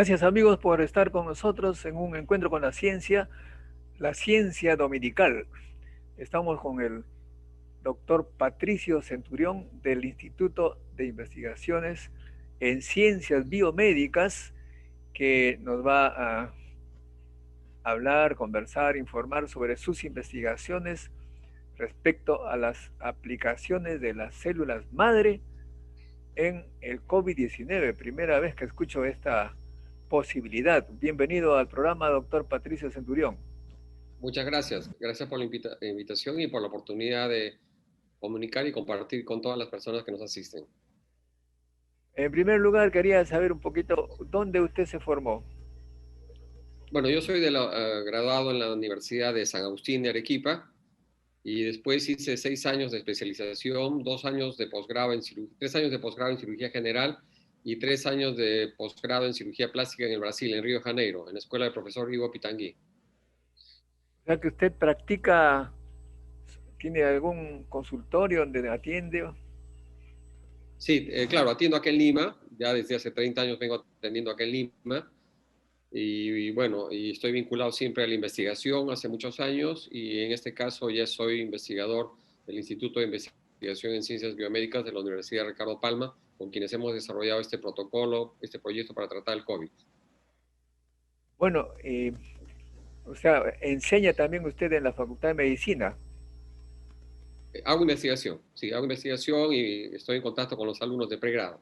Gracias amigos por estar con nosotros en un encuentro con la ciencia dominical. Estamos con el doctor Patricio Centurión del Instituto de Investigaciones en Ciencias Biomédicas, que nos va a hablar, conversar, informar sobre sus investigaciones respecto a las aplicaciones de las células madre en el COVID-19. Primera vez que escucho esta posibilidad. Bienvenido al programa, doctor Patricio Centurión. Muchas gracias. Gracias por la invitación y por la oportunidad de comunicar y compartir con todas las personas que nos asisten. En primer lugar, quería saber un poquito dónde usted se formó. Bueno, yo soy graduado en la Universidad de San Agustín de Arequipa y después hice 6 años de especialización, 2 años de posgrado en cirugía, 3 años de posgrado en cirugía general y 3 años de posgrado en cirugía plástica en el Brasil, en Río de Janeiro, en la escuela del profesor Ivo Pitangui. O sea que usted practica, tiene algún consultorio donde atiende. Sí, claro, atiendo aquí en Lima, ya desde hace 30 años vengo atendiendo aquí en Lima. Y bueno, y estoy vinculado siempre a la investigación hace muchos años y en este caso ya soy investigador del Instituto de Investigación en Ciencias Biomédicas de la Universidad Ricardo Palma, con quienes hemos desarrollado este protocolo, este proyecto para tratar el COVID. Bueno, o sea, enseña también usted en la Facultad de Medicina. Hago investigación, sí, hago investigación y estoy en contacto con los alumnos de pregrado.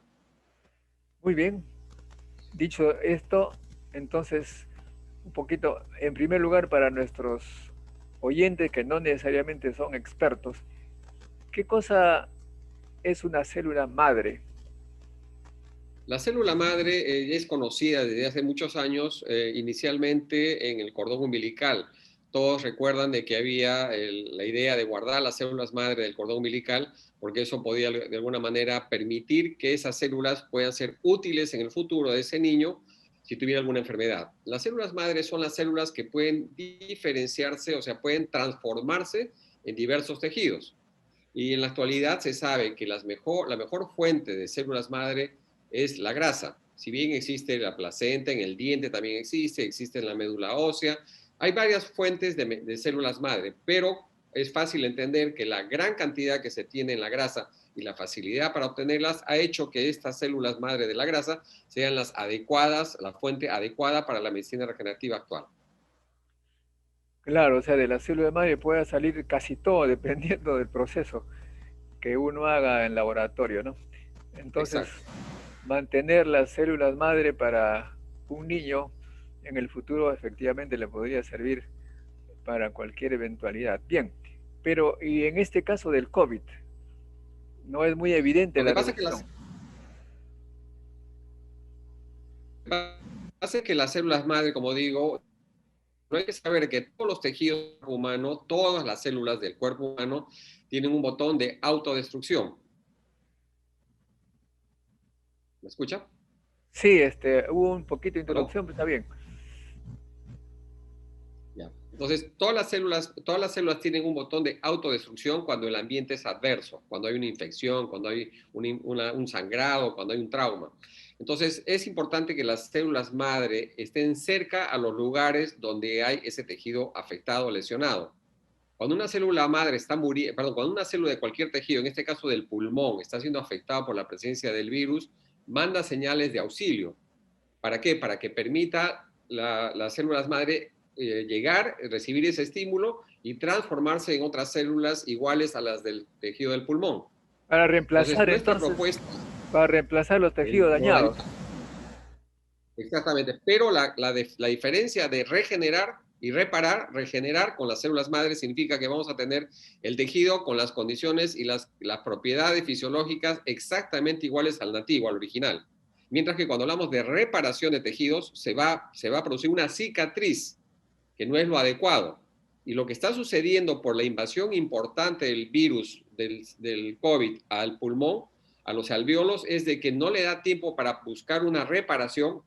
Muy bien. Dicho esto, entonces, un poquito, en primer lugar, para nuestros oyentes que no necesariamente son expertos, ¿qué cosa es una célula madre? La célula madre es conocida desde hace muchos años, inicialmente en el cordón umbilical. Todos recuerdan de que había la idea de guardar las células madre del cordón umbilical, porque eso podía de alguna manera permitir que esas células puedan ser útiles en el futuro de ese niño si tuviera alguna enfermedad. Las células madre son las células que pueden diferenciarse, o sea, pueden transformarse en diversos tejidos. Y en la actualidad se sabe que la mejor fuente de células madre es la grasa. Si bien existe la placenta, en el diente también existe en la médula ósea, hay varias fuentes de células madre, pero es fácil entender que la gran cantidad que se tiene en la grasa y la facilidad para obtenerlas ha hecho que estas células madre de la grasa sean las adecuadas, la fuente adecuada para la medicina regenerativa actual. Claro, o sea, de la célula madre puede salir casi todo dependiendo del proceso que uno haga en laboratorio, ¿no? Entonces, Exacto. mantener las células madre para un niño en el futuro efectivamente le podría servir para cualquier eventualidad. Bien, pero y en este caso del COVID, no es muy evidente Lo la que pasa es relación. que las células madre, como digo, no hay que saber que todos los tejidos humanos, todas las células del cuerpo humano tienen un botón de autodestrucción. ¿Me escucha? Sí, hubo un poquito de ¿Aló? interrupción, pero está bien. Ya. Entonces, todas las células tienen un botón de autodestrucción cuando el ambiente es adverso, cuando hay una infección, cuando hay un sangrado, cuando hay un trauma. Entonces, es importante que las células madre estén cerca a los lugares donde hay ese tejido afectado o lesionado. Cuando una célula madre está muriendo, perdón, cuando una célula de cualquier tejido, en este caso del pulmón, está siendo afectada por la presencia del virus, manda señales de auxilio. ¿Para qué? Para que permita las células madre llegar, recibir ese estímulo y transformarse en otras células iguales a las del tejido del pulmón. Para Entonces, reemplazar nuestra entonces, propuesta, para reemplazar los tejidos dañados. modalidad, exactamente, pero la diferencia de regenerar y regenerar con las células madres significa que vamos a tener el tejido con las condiciones y las propiedades fisiológicas exactamente iguales al nativo, al original. Mientras que cuando hablamos de reparación de tejidos, se va a producir una cicatriz, que no es lo adecuado. Y lo que está sucediendo por la invasión importante del virus del COVID al pulmón, a los alvéolos, es de que no le da tiempo para buscar una reparación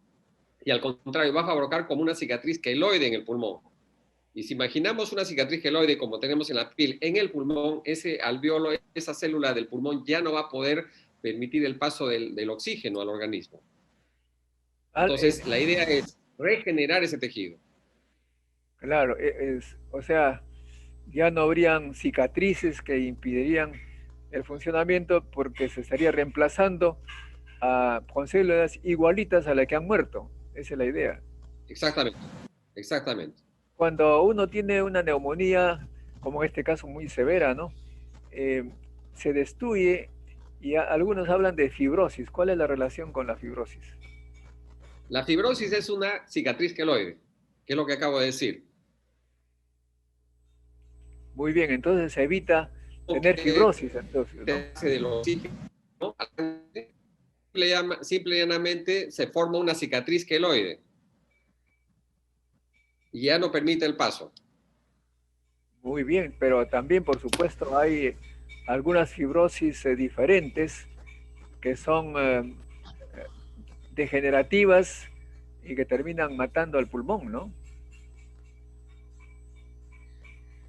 y al contrario va a provocar como una cicatriz queloide en el pulmón. Y si imaginamos una cicatriz queloide como tenemos en la piel en el pulmón, ese alveolo, esa célula del pulmón ya no va a poder permitir el paso del oxígeno al organismo. Ah, Entonces, la idea es regenerar ese tejido. claro, o sea, ya no habrían cicatrices que impedirían el funcionamiento porque se estaría reemplazando con células igualitas a las que han muerto. Esa es la idea. Exactamente, exactamente. Cuando uno tiene una neumonía, como en este caso muy severa, ¿no? Eh, Se destruye y algunos hablan de fibrosis. ¿Cuál es la relación con la fibrosis? La fibrosis es una cicatriz queloide, que es lo que acabo de decir. Muy bien, entonces se evita tener Que fibrosis, entonces, ¿no? hace del oxígeno, ¿no? Simple y llanamente se forma una cicatriz queloide y ya no permite el paso. Muy bien, pero también, por supuesto, hay algunas fibrosis diferentes que son degenerativas y que terminan matando al pulmón, ¿no?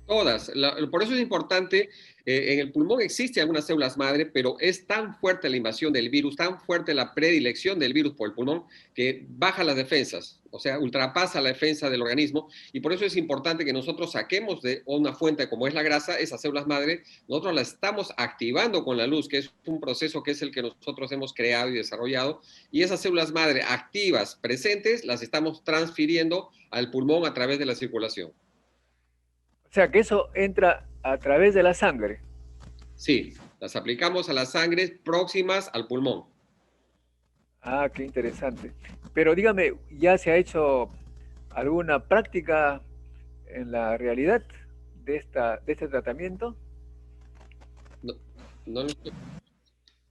Todas. Por eso es importante, en el pulmón existen algunas células madre, pero es tan fuerte la invasión del virus, tan fuerte la predilección del virus por el pulmón, que baja las defensas, o sea, ultrapasa la defensa del organismo, y por eso es importante que nosotros saquemos de una fuente como es la grasa, esas células madre, nosotros las estamos activando con la luz, que es un proceso que es el que nosotros hemos creado y desarrollado, y esas células madre activas, presentes, las estamos transfiriendo al pulmón a través de la circulación. O sea, que eso entra a través de la sangre. Sí, las aplicamos a las sangres próximas al pulmón. Ah, qué interesante. Pero dígame, ¿ya se ha hecho alguna práctica en la realidad de este tratamiento? No, no,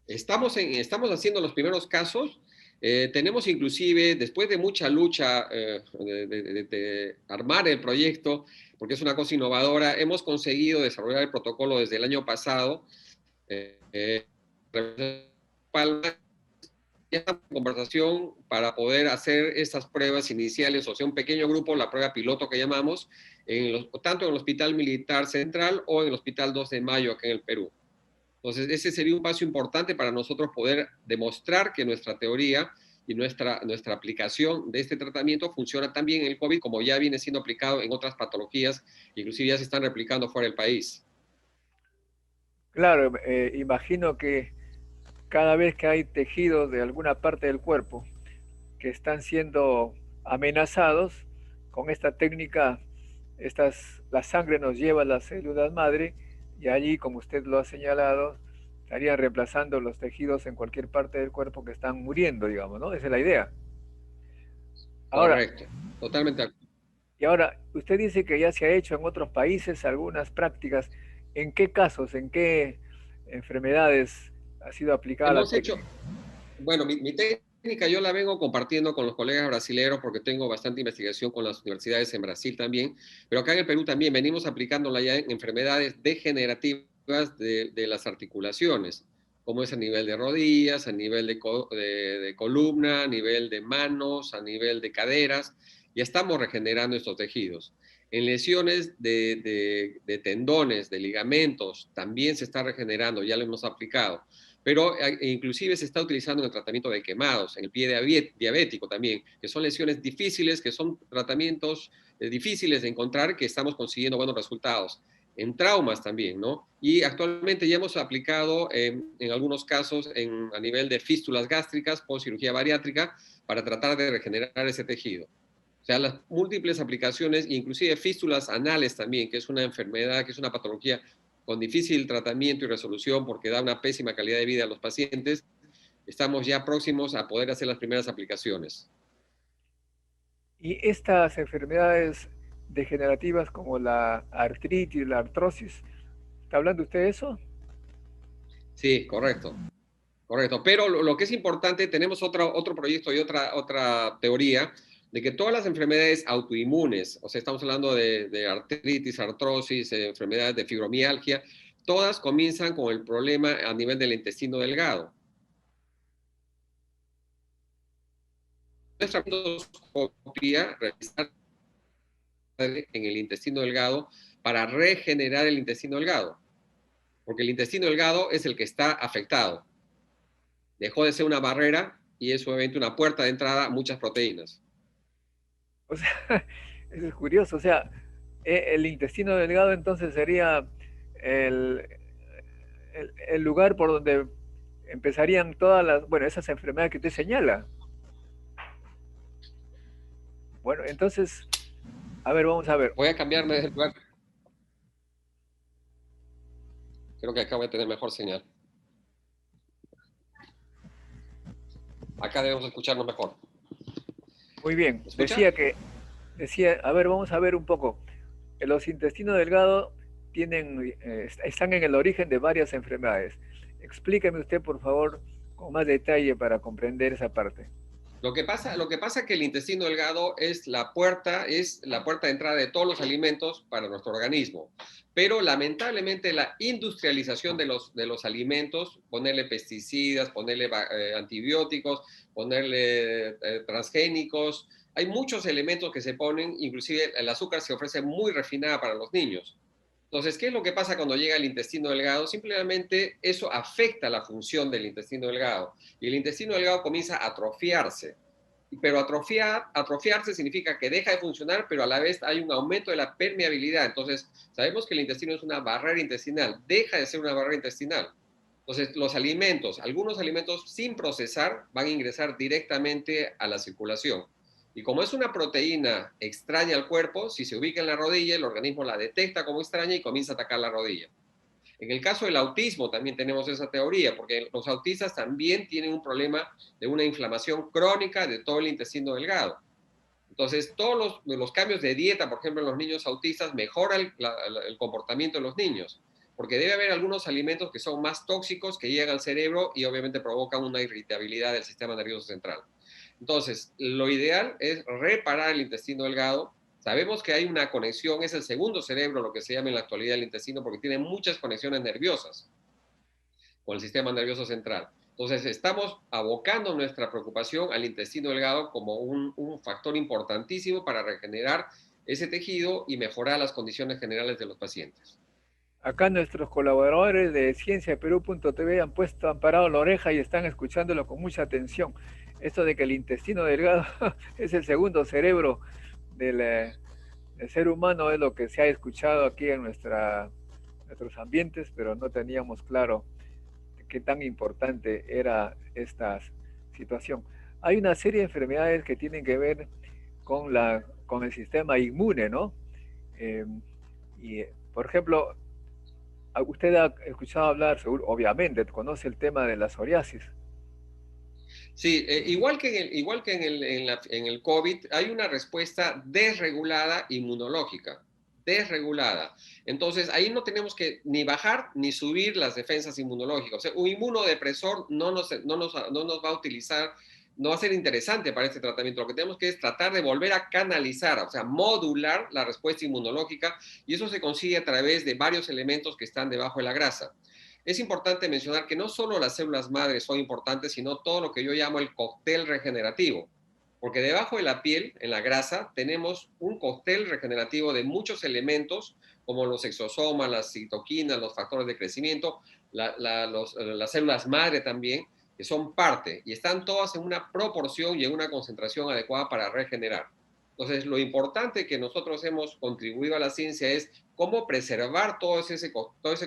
estamos haciendo los primeros casos. Tenemos inclusive, después de mucha lucha de armar el proyecto, porque es una cosa innovadora, hemos conseguido desarrollar el protocolo desde el año pasado. Eh, eh, ya estamos en conversación para poder hacer estas pruebas iniciales, o sea, un pequeño grupo, la prueba piloto que llamamos, tanto en el Hospital Militar Central o en el Hospital 2 de Mayo, aquí en el Perú. Entonces, ese sería un paso importante para nosotros poder demostrar que nuestra teoría y nuestra aplicación de este tratamiento funciona también en el COVID, como ya viene siendo aplicado en otras patologías, inclusive ya se están replicando fuera del país. Claro, imagino que cada vez que hay tejidos de alguna parte del cuerpo que están siendo amenazados, con esta técnica, la sangre nos lleva a las células madre y allí, como usted lo ha señalado, estarían reemplazando los tejidos en cualquier parte del cuerpo que están muriendo, digamos, ¿no? Esa es la idea. Ahora, Correcto, totalmente. y ahora, usted dice que ya se ha hecho en otros países algunas prácticas. ¿En qué casos, en qué enfermedades ha sido aplicada la Hemos hecho, técnica? bueno, mi técnica yo la vengo compartiendo con los colegas brasileños porque tengo bastante investigación con las universidades en Brasil también, pero acá en el Perú también venimos aplicándola ya en enfermedades degenerativas de las articulaciones, como es a nivel de rodillas, a nivel de columna, a nivel de manos, a nivel de caderas. Ya estamos regenerando estos tejidos. En lesiones de tendones, de ligamentos, también se está regenerando, ya lo hemos aplicado, pero inclusive se está utilizando en el tratamiento de quemados, en el pie diabético también, que son lesiones difíciles, que son tratamientos difíciles de encontrar, que estamos consiguiendo buenos resultados. En traumas también, ¿no? Y actualmente ya hemos aplicado en algunos casos a nivel de fístulas gástricas por cirugía bariátrica para tratar de regenerar ese tejido. O sea, las múltiples aplicaciones, inclusive fístulas anales también, que es una enfermedad, que es una patología con difícil tratamiento y resolución porque da una pésima calidad de vida a los pacientes, estamos ya próximos a poder hacer las primeras aplicaciones. Y estas enfermedades degenerativas como la artritis, la artrosis, ¿está hablando usted de eso? Sí, correcto, correcto. Pero lo que es importante, tenemos otro proyecto y otra teoría de que todas las enfermedades autoinmunes, o sea, estamos hablando de artritis, artrosis, enfermedades de fibromialgia, todas comienzan con el problema a nivel del intestino delgado. Nuestra endoscopia realizar en el intestino delgado para regenerar el intestino delgado, porque el intestino delgado es el que está afectado. Dejó de ser una barrera y es obviamente una puerta de entrada a muchas proteínas. O sea, eso es curioso. O sea, el intestino delgado entonces sería el, el lugar por donde empezarían todas las, bueno, esas enfermedades que usted señala. Bueno, entonces, a ver, vamos a ver. Voy a cambiarme de lugar. Creo que acabo de tener mejor señal. Acá debemos escucharnos mejor. Muy bien. ¿Me escucha? Decía, a ver, vamos a ver un poco. Los intestinos delgados están en el origen de varias enfermedades. Explíqueme usted, por favor, con más detalle para comprender esa parte. Lo que pasa es que el intestino delgado es la puerta de entrada de todos los alimentos para nuestro organismo. Pero lamentablemente la industrialización de los alimentos, ponerle pesticidas, ponerle antibióticos, ponerle transgénicos, hay muchos elementos que se ponen, inclusive el azúcar se ofrece muy refinada para los niños. Entonces, ¿qué es lo que pasa cuando llega al intestino delgado? Simplemente eso afecta la función del intestino delgado y el intestino delgado comienza a atrofiarse. Pero atrofiarse significa que deja de funcionar, pero a la vez hay un aumento de la permeabilidad. Entonces, sabemos que el intestino es una barrera intestinal, deja de ser una barrera intestinal. Entonces, algunos alimentos sin procesar van a ingresar directamente a la circulación. Y como es una proteína extraña al cuerpo, si se ubica en la rodilla, el organismo la detecta como extraña y comienza a atacar la rodilla. En el caso del autismo también tenemos esa teoría, porque los autistas también tienen un problema de una inflamación crónica de todo el intestino delgado. Entonces, todos los cambios de dieta, por ejemplo, en los niños autistas, mejoran el comportamiento de los niños, porque debe haber algunos alimentos que son más tóxicos, que llegan al cerebro y obviamente provocan una irritabilidad del sistema nervioso central. Entonces, lo ideal es reparar el intestino delgado. Sabemos que hay una conexión, es el segundo cerebro, lo que se llama en la actualidad el intestino, porque tiene muchas conexiones nerviosas con el sistema nervioso central. Entonces, estamos abocando nuestra preocupación al intestino delgado como un factor importantísimo para regenerar ese tejido y mejorar las condiciones generales de los pacientes. Acá nuestros colaboradores de cienciaperú.tv han parado la oreja y están escuchándolo con mucha atención. Esto de que el intestino delgado es el segundo cerebro del, del ser humano es lo que se ha escuchado aquí en nuestros ambientes, pero no teníamos claro qué tan importante era esta situación. Hay una serie de enfermedades que tienen que ver con el sistema inmune, ¿no? Eh, y, por ejemplo, usted ha escuchado hablar, seguro, obviamente, conoce el tema de la psoriasis. Sí, igual que en el COVID, hay una respuesta desregulada inmunológica, desregulada. Entonces, ahí no tenemos que ni bajar ni subir las defensas inmunológicas. O sea, un inmunodepresor no nos va a utilizar, no va a ser interesante para este tratamiento. Lo que tenemos que es tratar de volver a canalizar, o sea, modular la respuesta inmunológica, y eso se consigue a través de varios elementos que están debajo de la grasa. Es importante mencionar que no solo las células madres son importantes, sino todo lo que yo llamo el cóctel regenerativo. Porque debajo de la piel, en la grasa, tenemos un cóctel regenerativo de muchos elementos, como los exosomas, las citoquinas, los factores de crecimiento, las células madre también, que son parte y están todas en una proporción y en una concentración adecuada para regenerar. Entonces, lo importante que nosotros hemos contribuido a la ciencia es cómo preservar todo ese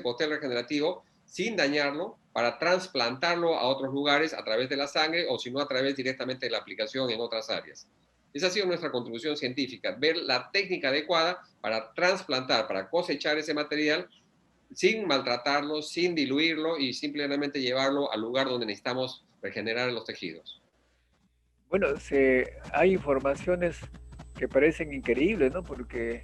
cóctel regenerativo sin dañarlo, para trasplantarlo a otros lugares a través de la sangre o si no a través directamente de la aplicación en otras áreas. Esa ha sido nuestra contribución científica, ver la técnica adecuada para trasplantar, para cosechar ese material sin maltratarlo, sin diluirlo y simplemente llevarlo al lugar donde necesitamos regenerar los tejidos. Bueno, hay informaciones que parecen increíbles, ¿no? Porque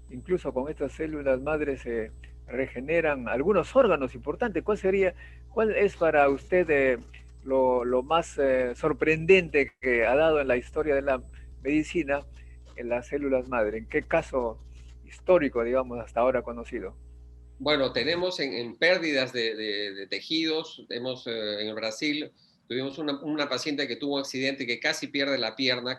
incluso con estas células madres se regeneran algunos órganos importantes. Cuál es para usted lo más sorprendente que ha dado en la historia de la medicina en las células madre? ¿En qué caso histórico, digamos, hasta ahora conocido? Bueno, tenemos en pérdidas de tejidos, en el Brasil tuvimos una paciente que tuvo un accidente que casi pierde la pierna,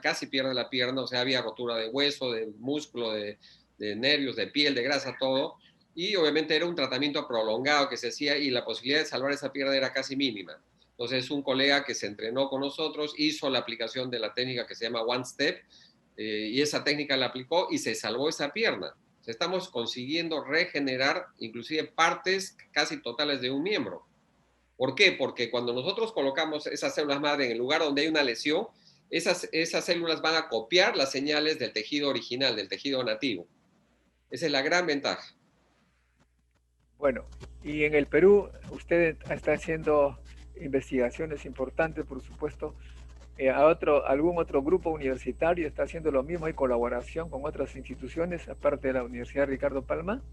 o sea, había rotura de hueso, de músculo, de nervios, de piel, de grasa, todo, y obviamente era un tratamiento prolongado que se hacía y la posibilidad de salvar esa pierna era casi mínima. Entonces, un colega que se entrenó con nosotros hizo la aplicación de la técnica que se llama One Step, y esa técnica la aplicó y se salvó esa pierna. O sea, estamos consiguiendo regenerar inclusive partes casi totales de un miembro. ¿Por qué? Porque cuando nosotros colocamos esas células madre en el lugar donde hay una lesión, esas células van a copiar las señales del tejido original, del tejido nativo. Esa es la gran ventaja. Bueno, y en el Perú usted está haciendo investigaciones importantes, por supuesto. ¿Algún otro grupo universitario está haciendo lo mismo? ¿Hay colaboración con otras instituciones, aparte de la Universidad Ricardo Palma?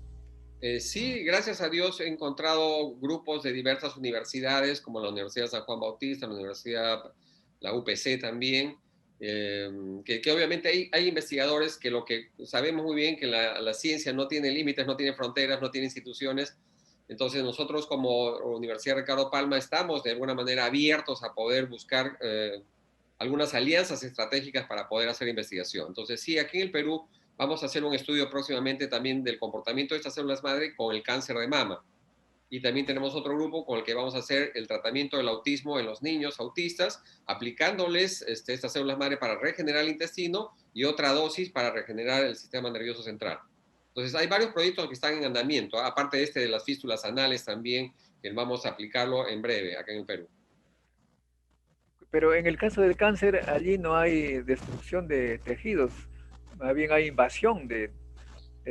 Sí, gracias a Dios he encontrado grupos de diversas universidades, como la Universidad de San Juan Bautista, la UPC también, que obviamente hay investigadores que lo que sabemos muy bien que la ciencia no tiene límites, no tiene fronteras, no tiene instituciones. Entonces nosotros como Universidad Ricardo Palma estamos de alguna manera abiertos a poder buscar algunas alianzas estratégicas para poder hacer investigación. Entonces sí, aquí en el Perú vamos a hacer un estudio próximamente también del comportamiento de estas células madre con el cáncer de mama. Y también tenemos otro grupo con el que vamos a hacer el tratamiento del autismo en los niños autistas, aplicándoles estas células madre para regenerar el intestino y otra dosis para regenerar el sistema nervioso central. Entonces, hay varios proyectos que están en andamiento, aparte de de las fístulas anales también, que vamos a aplicarlo en breve acá en el Perú. Pero en el caso del cáncer, allí no hay destrucción de tejidos, más bien hay invasión de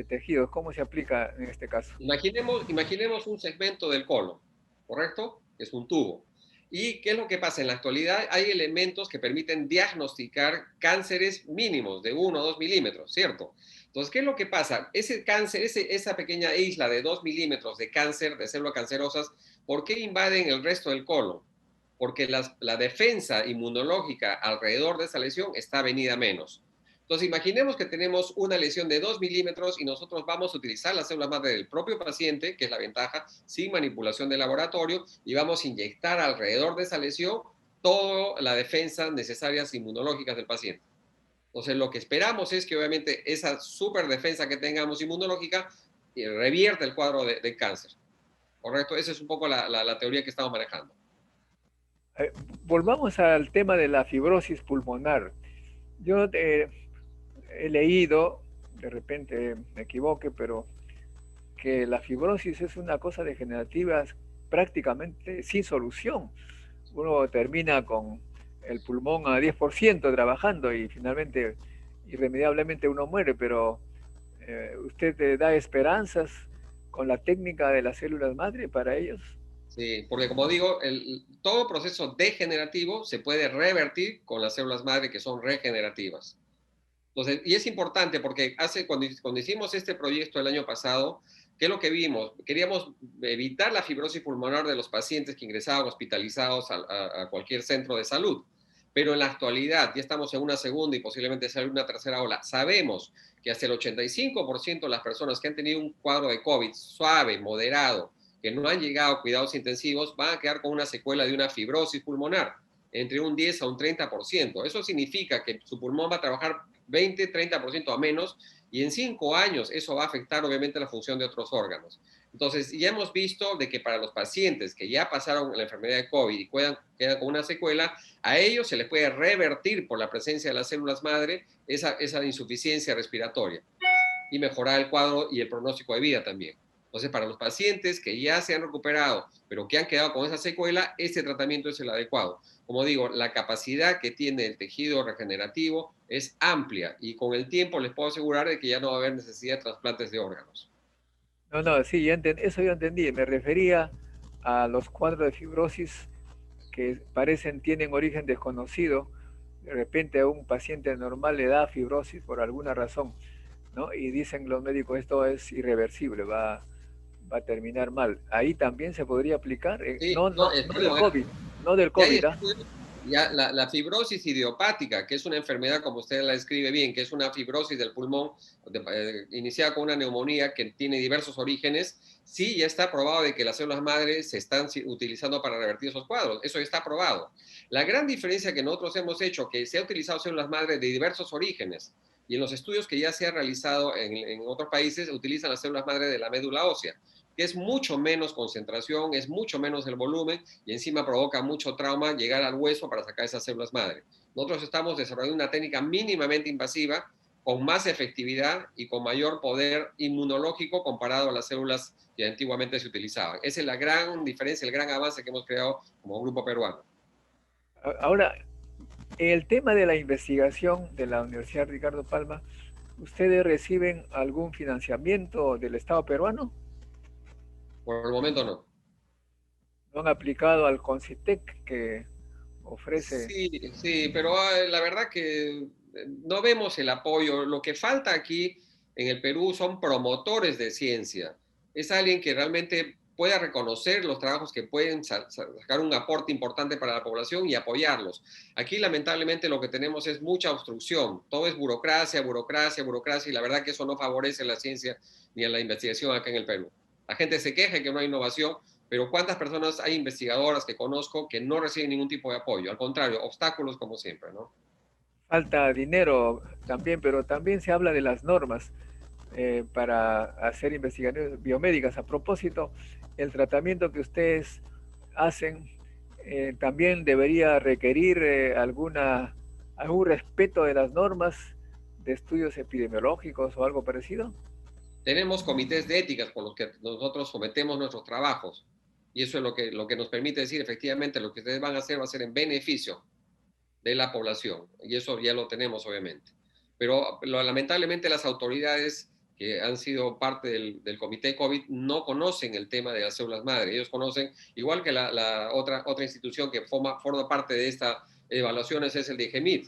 tejidos. ¿Cómo se aplica en este caso? Imaginemos un segmento del colon, ¿correcto? Es un tubo. ¿Y qué es lo que pasa? En la actualidad hay elementos que permiten diagnosticar cánceres mínimos de 1 o 2 milímetros, ¿cierto? Entonces, ¿qué es lo que pasa? Ese cáncer, esa pequeña isla de 2 milímetros de cáncer, de células cancerosas, ¿por qué invaden el resto del colon? Porque la defensa inmunológica alrededor de esa lesión está venida menos. Entonces, imaginemos que tenemos una lesión de 2 milímetros y nosotros vamos a utilizar las células madre del propio paciente, que es la ventaja, sin manipulación de laboratorio, y vamos a inyectar alrededor de esa lesión toda la defensa necesarias inmunológicas del paciente. Entonces, lo que esperamos es que obviamente esa super defensa que tengamos inmunológica revierta el cuadro de cáncer. ¿Correcto? Esa es un poco la teoría que estamos manejando. Volvamos al tema de la fibrosis pulmonar. Yo he leído, de repente me equivoque, pero que la fibrosis es una cosa degenerativa prácticamente sin solución. Uno termina con el pulmón a 10% trabajando y finalmente irremediablemente uno muere, pero ¿usted da esperanzas con la técnica de las células madre para ellos? Sí, porque como digo, todo proceso degenerativo se puede revertir con las células madre que son regenerativas. Entonces, y es importante porque cuando hicimos este proyecto el año pasado, ¿qué es lo que vimos? Queríamos evitar la fibrosis pulmonar de los pacientes que ingresaban hospitalizados a cualquier centro de salud. Pero en la actualidad, ya estamos en una segunda y posiblemente sea una tercera ola, sabemos que hasta el 85% de las personas que han tenido un cuadro de COVID suave, moderado, que no han llegado a cuidados intensivos, van a quedar con una secuela de una fibrosis pulmonar, entre un 10 a un 30%. Eso significa que su pulmón va a trabajar 20-30% a menos, y en 5 años eso va a afectar obviamente la función de otros órganos. Entonces, ya hemos visto de que para los pacientes que ya pasaron la enfermedad de COVID y quedan con una secuela, a ellos se les puede revertir por la presencia de las células madre esa insuficiencia respiratoria y mejorar el cuadro y el pronóstico de vida también. Entonces, para los pacientes que ya se han recuperado, pero que han quedado con esa secuela, este tratamiento es el adecuado. Como digo, la capacidad que tiene el tejido regenerativo es amplia y con el tiempo les puedo asegurar de que ya no va a haber necesidad de trasplantes de órganos. No, no, sí, eso yo entendí. Me refería a los cuadros de fibrosis que tienen origen desconocido. De repente a un paciente normal le da fibrosis por alguna razón, ¿no? Y dicen los médicos, esto es irreversible, va a terminar mal. Ahí también se podría aplicar, Sí, no, no del COVID, no del ya hay COVID, ¿ah? estudios. Ya la fibrosis idiopática, que es una enfermedad, como usted la describe bien, que es una fibrosis del pulmón iniciada con una neumonía que tiene diversos orígenes, sí ya está probado de que las células madre se están utilizando para revertir esos cuadros. Eso ya está probado. La gran diferencia que nosotros hemos hecho, que se ha utilizado células madre de diversos orígenes, y en los estudios que ya se han realizado en otros países, utilizan las células madre de la médula ósea. que es mucho menos concentración, es mucho menos el volumen y encima provoca mucho trauma llegar al hueso para sacar esas células madre. Nosotros estamos desarrollando una técnica mínimamente invasiva con más efectividad y con mayor poder inmunológico comparado a las células que antiguamente se utilizaban. Esa es la gran diferencia, el gran avance que hemos creado como grupo peruano. Ahora, el tema de la investigación de la Universidad Ricardo Palma, ¿ustedes reciben algún financiamiento del Estado peruano? Por el momento no. ¿No han aplicado al CONCITEC que ofrece? Sí, sí, pero la verdad que no vemos el apoyo. Lo que falta aquí en el Perú son promotores de ciencia. Es alguien que realmente pueda reconocer los trabajos que pueden sacar un aporte importante para la población y apoyarlos. Aquí lamentablemente lo que tenemos es mucha obstrucción. Todo es burocracia, burocracia, burocracia y la verdad que eso no favorece la ciencia ni a la investigación acá en el Perú. La gente se queja de que no hay innovación, pero ¿cuántas personas hay investigadoras que conozco que no reciben ningún tipo de apoyo? Al contrario, obstáculos como siempre, ¿no? Falta dinero también, pero también se habla de las normas para hacer investigaciones biomédicas. A propósito, el tratamiento que ustedes hacen también debería requerir algún respeto de las normas de estudios epidemiológicos o algo parecido. Tenemos comités de éticas con los que nosotros sometemos nuestros trabajos y eso es lo que nos permite decir efectivamente lo que ustedes van a hacer va a ser en beneficio de la población y eso ya lo tenemos obviamente. Pero lamentablemente las autoridades que han sido parte del comité COVID no conocen el tema de las células madre. Ellos conocen, igual que la otra institución que forma parte de estas evaluaciones es el de GEMIT.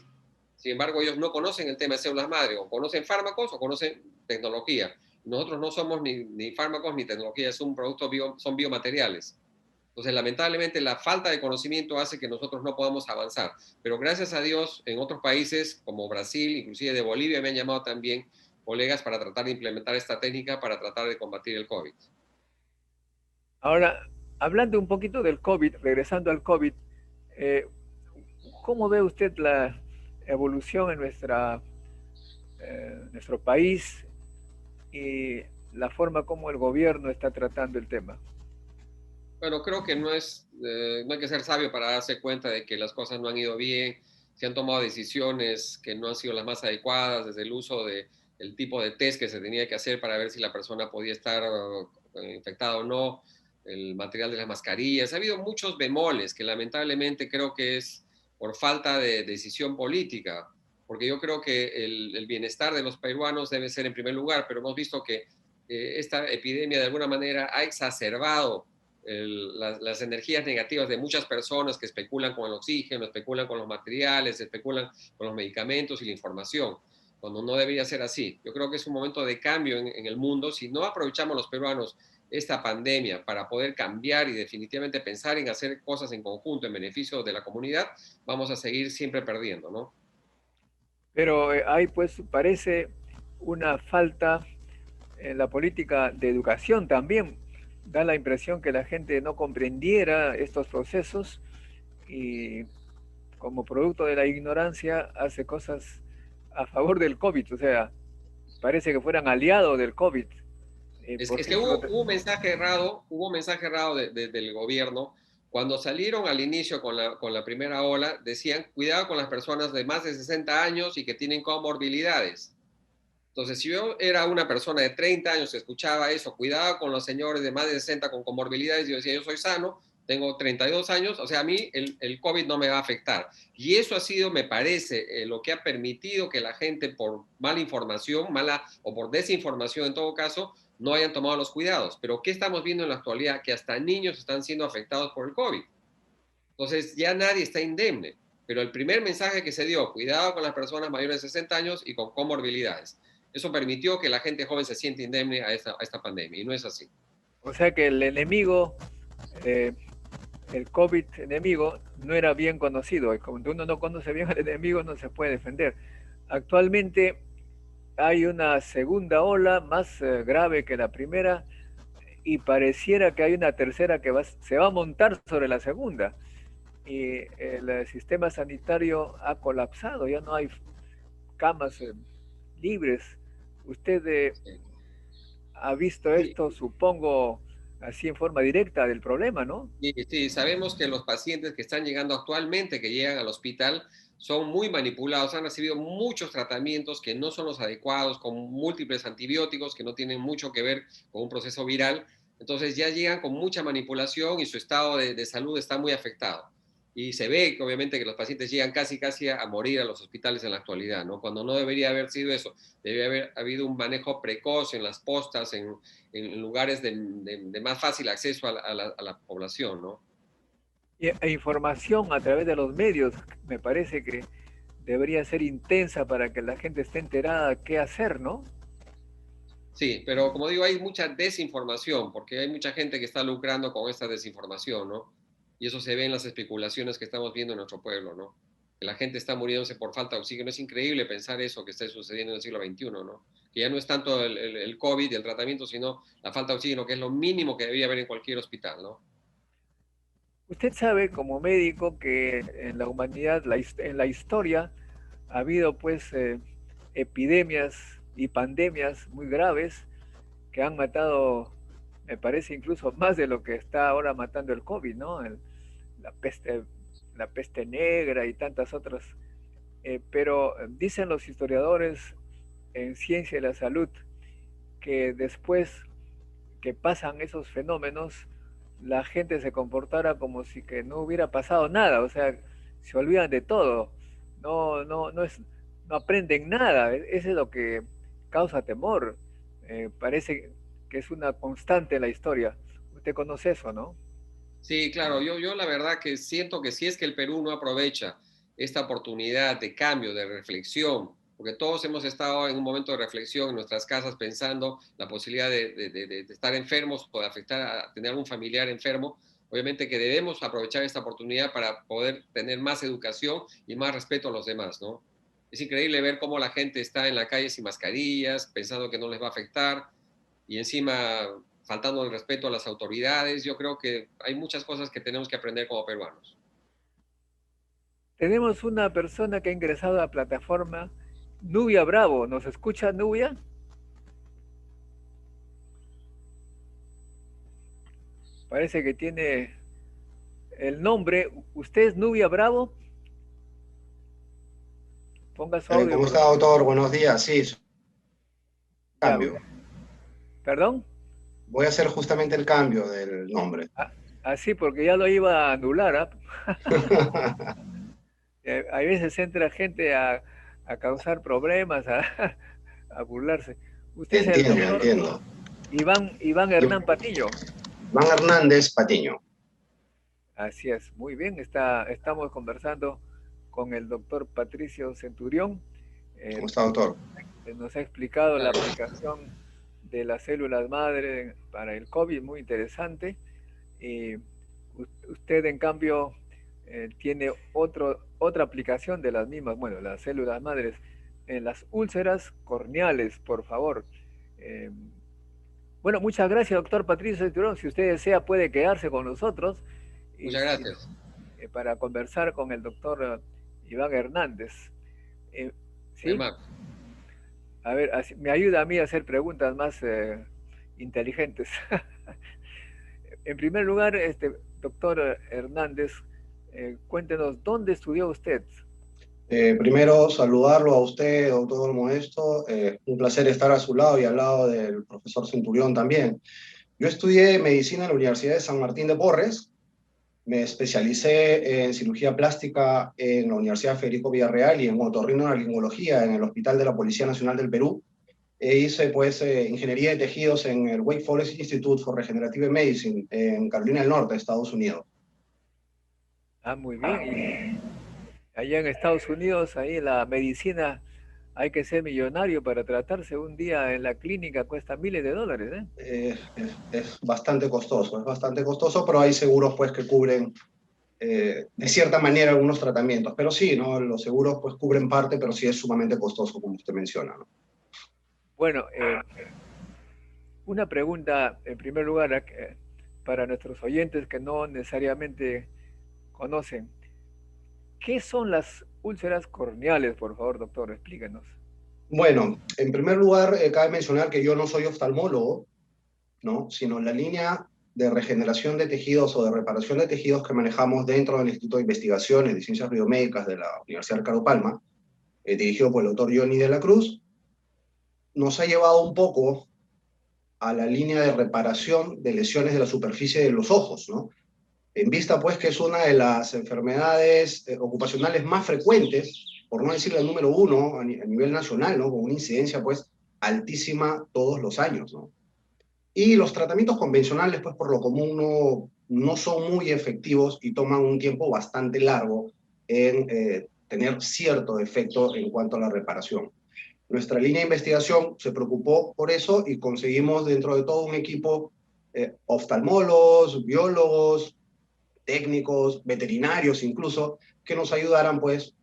Sin embargo, ellos no conocen el tema de células madre, o conocen fármacos o conocen tecnología. Nosotros no somos ni fármacos ni tecnología, es un producto son biomateriales. Entonces, lamentablemente, la falta de conocimiento hace que nosotros no podamos avanzar. Pero gracias a Dios, en otros países como Brasil, inclusive de Bolivia, me han llamado también colegas para tratar de implementar esta técnica para tratar de combatir el COVID. Ahora, hablando un poquito del COVID, regresando al COVID, eh, ¿cómo ve usted la evolución en nuestro país y la forma como el gobierno está tratando el tema? Bueno, creo que no hay que ser sabio para darse cuenta de que las cosas no han ido bien, se han tomado decisiones que no han sido las más adecuadas, desde el uso del tipo de test que se tenía que hacer para ver si la persona podía estar infectada o no, el material de las mascarillas. Ha habido muchos bemoles que lamentablemente creo que es por falta de decisión política, porque yo creo que el bienestar de los peruanos debe ser en primer lugar, pero hemos visto que esta epidemia de alguna manera ha exacerbado las energías negativas de muchas personas que especulan con el oxígeno, especulan con los materiales, especulan con los medicamentos y la información, cuando no debería ser así. Yo creo que es un momento de cambio en el mundo. Si no aprovechamos los peruanos esta pandemia para poder cambiar y definitivamente pensar en hacer cosas en conjunto en beneficio de la comunidad, vamos a seguir siempre perdiendo, ¿no? Pero hay, pues, parece una falta en la política de educación también. Da la impresión que la gente no comprendiera estos procesos y como producto de la ignorancia hace cosas a favor del COVID, o sea, parece que fueran aliados del COVID. Por Es que ejemplo, hubo un mensaje errado del gobierno. Cuando salieron al inicio con la primera ola, decían, cuidado con las personas de más de 60 años y que tienen comorbilidades. Entonces, si yo era una persona de 30 años que escuchaba eso, cuidado con los señores de más de 60 con comorbilidades, yo decía, yo soy sano, tengo 32 años, o sea, a mí el COVID no me va a afectar. Y eso ha sido, me parece, lo que ha permitido que la gente por mala información, mala o por desinformación en todo caso, no hayan tomado los cuidados. Pero ¿qué estamos viendo en la actualidad? Que hasta niños están siendo afectados por el COVID. Entonces ya nadie está indemne. Pero el primer mensaje que se dio, cuidado con las personas mayores de 60 años y con comorbilidades. Eso permitió que la gente joven se siente indemne a esta pandemia y no es así. o sea que el enemigo, eh, el COVID enemigo, no era bien conocido. Y cuando uno no conoce bien al enemigo, no se puede defender. Actualmente hay una segunda ola más grave que la primera y pareciera que hay una tercera que se va a montar sobre la segunda. Y el sistema sanitario ha colapsado, ya no hay camas libres. Usted Sí. ha visto Sí. esto, supongo, así en forma directa del problema, ¿no? Y sí, sabemos que los pacientes que están llegando actualmente, que llegan al hospital, son muy manipulados, han recibido muchos tratamientos que no son los adecuados, con múltiples antibióticos que no tienen mucho que ver con un proceso viral. Entonces ya llegan con mucha manipulación y su estado de salud está muy afectado. Y se ve que obviamente que los pacientes llegan casi a morir a los hospitales en la actualidad, ¿no? Cuando no debería haber sido eso. Debería haber habido un manejo precoz en las postas, en lugares de más fácil acceso a la población, ¿no? E información a través de los medios, me parece que debería ser intensa para que la gente esté enterada de qué hacer, ¿no? Sí, pero como digo, hay mucha desinformación, porque hay mucha gente que está lucrando con esta desinformación, ¿no? Y eso se ve en las especulaciones que estamos viendo en nuestro pueblo, ¿no? Que la gente está muriéndose por falta de oxígeno. Es increíble pensar eso que está sucediendo en el siglo XXI, ¿no? Que ya no es tanto el COVID y el tratamiento, sino la falta de oxígeno, que es lo mínimo que debería haber en cualquier hospital, ¿no? Usted sabe como médico que en la humanidad, en la historia, ha habido pues epidemias y pandemias muy graves que han matado, me parece incluso más de lo que está ahora matando el COVID, ¿no? La peste, la peste negra y tantas otras. Pero dicen los historiadores en ciencia de la salud que después que pasan esos fenómenos, la gente se comportara como si que no hubiera pasado nada, o sea, se olvidan de todo, no aprenden nada, eso es lo que causa temor. Parece que es una constante en la historia. Usted conoce eso, ¿no? Sí, claro, yo la verdad que siento que si es que el Perú no aprovecha esta oportunidad de cambio, de reflexión, porque todos hemos estado en un momento de reflexión en nuestras casas pensando la posibilidad de estar enfermos o de afectar a tener un familiar enfermo, obviamente que debemos aprovechar esta oportunidad para poder tener más educación y más respeto a los demás, ¿no? Es increíble ver cómo la gente está en la calle sin mascarillas, pensando que no les va a afectar y encima faltando el respeto a las autoridades. Yo creo que hay muchas cosas que tenemos que aprender como peruanos. Tenemos una persona que ha ingresado a la plataforma, Nubia Bravo. ¿Nos escucha, Nubia? Parece que tiene el nombre. ¿Usted es Nubia Bravo? Ponga su audio, ¿Cómo por está, favor. doctor? Buenos días. Sí, Ya, cambio. ¿perdón? Voy a hacer justamente el cambio del nombre. Ah, así, porque ya lo iba a anular, ¿ah? A veces entra gente a causar problemas, a burlarse. Usted es el Entiendo, doctor entiendo. Iván Hernán Patiño. Iván Hernández Patiño. Así es, muy bien. Estamos conversando con el doctor Patricio Centurión. ¿Cómo Eh, está, doctor? Nos ha explicado la Claro. aplicación de las células madre para el COVID, muy interesante. Y usted, en cambio, tiene otra aplicación de las mismas, bueno, las células madres, en las úlceras corneales, por favor. Eh, bueno, muchas gracias, doctor Patricio Centurión. Si usted desea, puede quedarse con nosotros y Muchas si gracias. para conversar con el doctor Iván Hernández. Eh, ¿Sí? Además, A ver, me ayuda a mí a hacer preguntas más inteligentes. En primer lugar, doctor Hernández, cuéntenos, ¿dónde estudió usted? Primero, saludarlo a usted, doctor Modesto. Un placer estar a su lado y al lado del profesor Centurión también. Yo estudié medicina en la Universidad de San Martín de Porres. Me especialicé en cirugía plástica en la Universidad Federico Villarreal y en otorrinolaringología en el Hospital de la Policía Nacional del Perú. Hice pues ingeniería de tejidos en el Wake Forest Institute for Regenerative Medicine en Carolina del Norte, Estados Unidos. Ah, muy bien. Y allá en Estados Unidos, ahí la medicina, hay que ser millonario para tratarse un día en la clínica, cuesta miles de dólares, ¿eh? Es bastante costoso, pero hay seguros pues que cubren de cierta manera algunos tratamientos. Pero sí, ¿no? Los seguros pues cubren parte, pero sí es sumamente costoso, como usted menciona, ¿no? Bueno, una pregunta en primer lugar para nuestros oyentes que no necesariamente conocen. ¿Qué son las úlceras corneales, por favor, doctor? Explíquenos. Bueno, en primer lugar, cabe mencionar que yo no soy oftalmólogo, ¿no? Sino la línea de regeneración de tejidos o de reparación de tejidos que manejamos dentro del Instituto de Investigaciones de Ciencias Biomédicas de la Universidad Ricardo Palma, dirigido por el doctor Johnny de la Cruz, nos ha llevado un poco a la línea de reparación de lesiones de la superficie de los ojos, ¿no? En vista, pues, que es una de las enfermedades ocupacionales más frecuentes, por no decir el número uno a nivel nacional, ¿no? Con una incidencia, pues, altísima todos los años, ¿no? Y los tratamientos convencionales, pues, por lo común no son muy efectivos y toman un tiempo bastante largo en tener cierto efecto en cuanto a la reparación. Nuestra línea de investigación se preocupó por eso y conseguimos dentro de todo un equipo oftalmólogos, biólogos, técnicos, veterinarios incluso, que nos ayudaran pues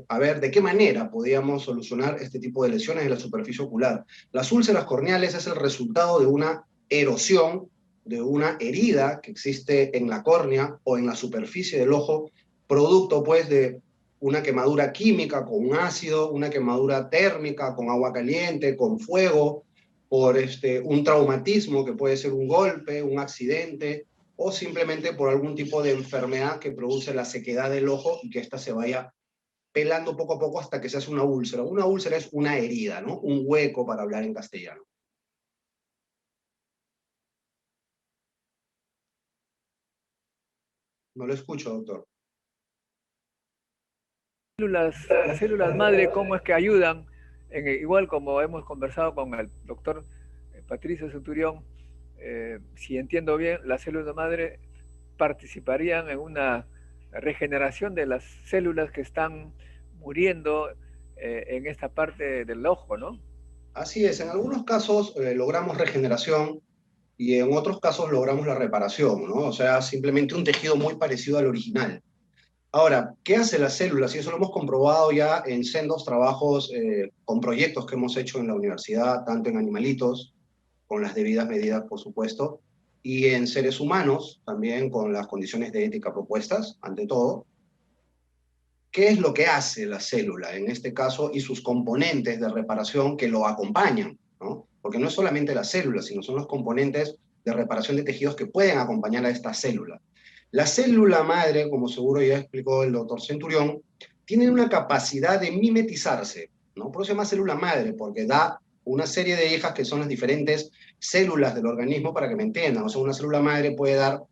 a ver de qué manera podíamos solucionar este tipo de lesiones en la superficie ocular. Las úlceras corneales es el resultado de una erosión, de una herida que existe en la córnea o en la superficie del ojo, producto pues de una quemadura química con un ácido, una quemadura térmica con agua caliente, con fuego, por un traumatismo que puede ser un golpe, un accidente, o simplemente por algún tipo de enfermedad que produce la sequedad del ojo y que ésta se vaya pelando poco a poco hasta que se hace una úlcera. Una úlcera es una herida, ¿no? Un hueco para hablar en castellano. No lo escucho, doctor. Las células madre, ¿cómo es que ayudan? Igual como hemos conversado con el doctor Patricio Centurión, si entiendo bien, las células madre participarían en una regeneración de las células que están muriendo en esta parte del ojo, ¿no? Así es, en algunos casos logramos regeneración y en otros casos logramos la reparación, ¿no? O sea, simplemente un tejido muy parecido al original. Ahora, ¿qué hace las células? Y eso lo hemos comprobado ya en sendos trabajos con proyectos que hemos hecho en la universidad, tanto en animalitos, con las debidas medidas, por supuesto, y en seres humanos, también con las condiciones de ética propuestas, ante todo. ¿Qué es lo que hace la célula en este caso y sus componentes de reparación que lo acompañan, ¿no? Porque no es solamente la célula, sino son los componentes de reparación de tejidos que pueden acompañar a esta célula. La célula madre, como seguro ya explicó el doctor Centurión, tiene una capacidad de mimetizarse, ¿no? Por eso se llama célula madre, porque da una serie de hijas que son las diferentes células del organismo, para que me entiendan. O sea, una célula madre puede dar,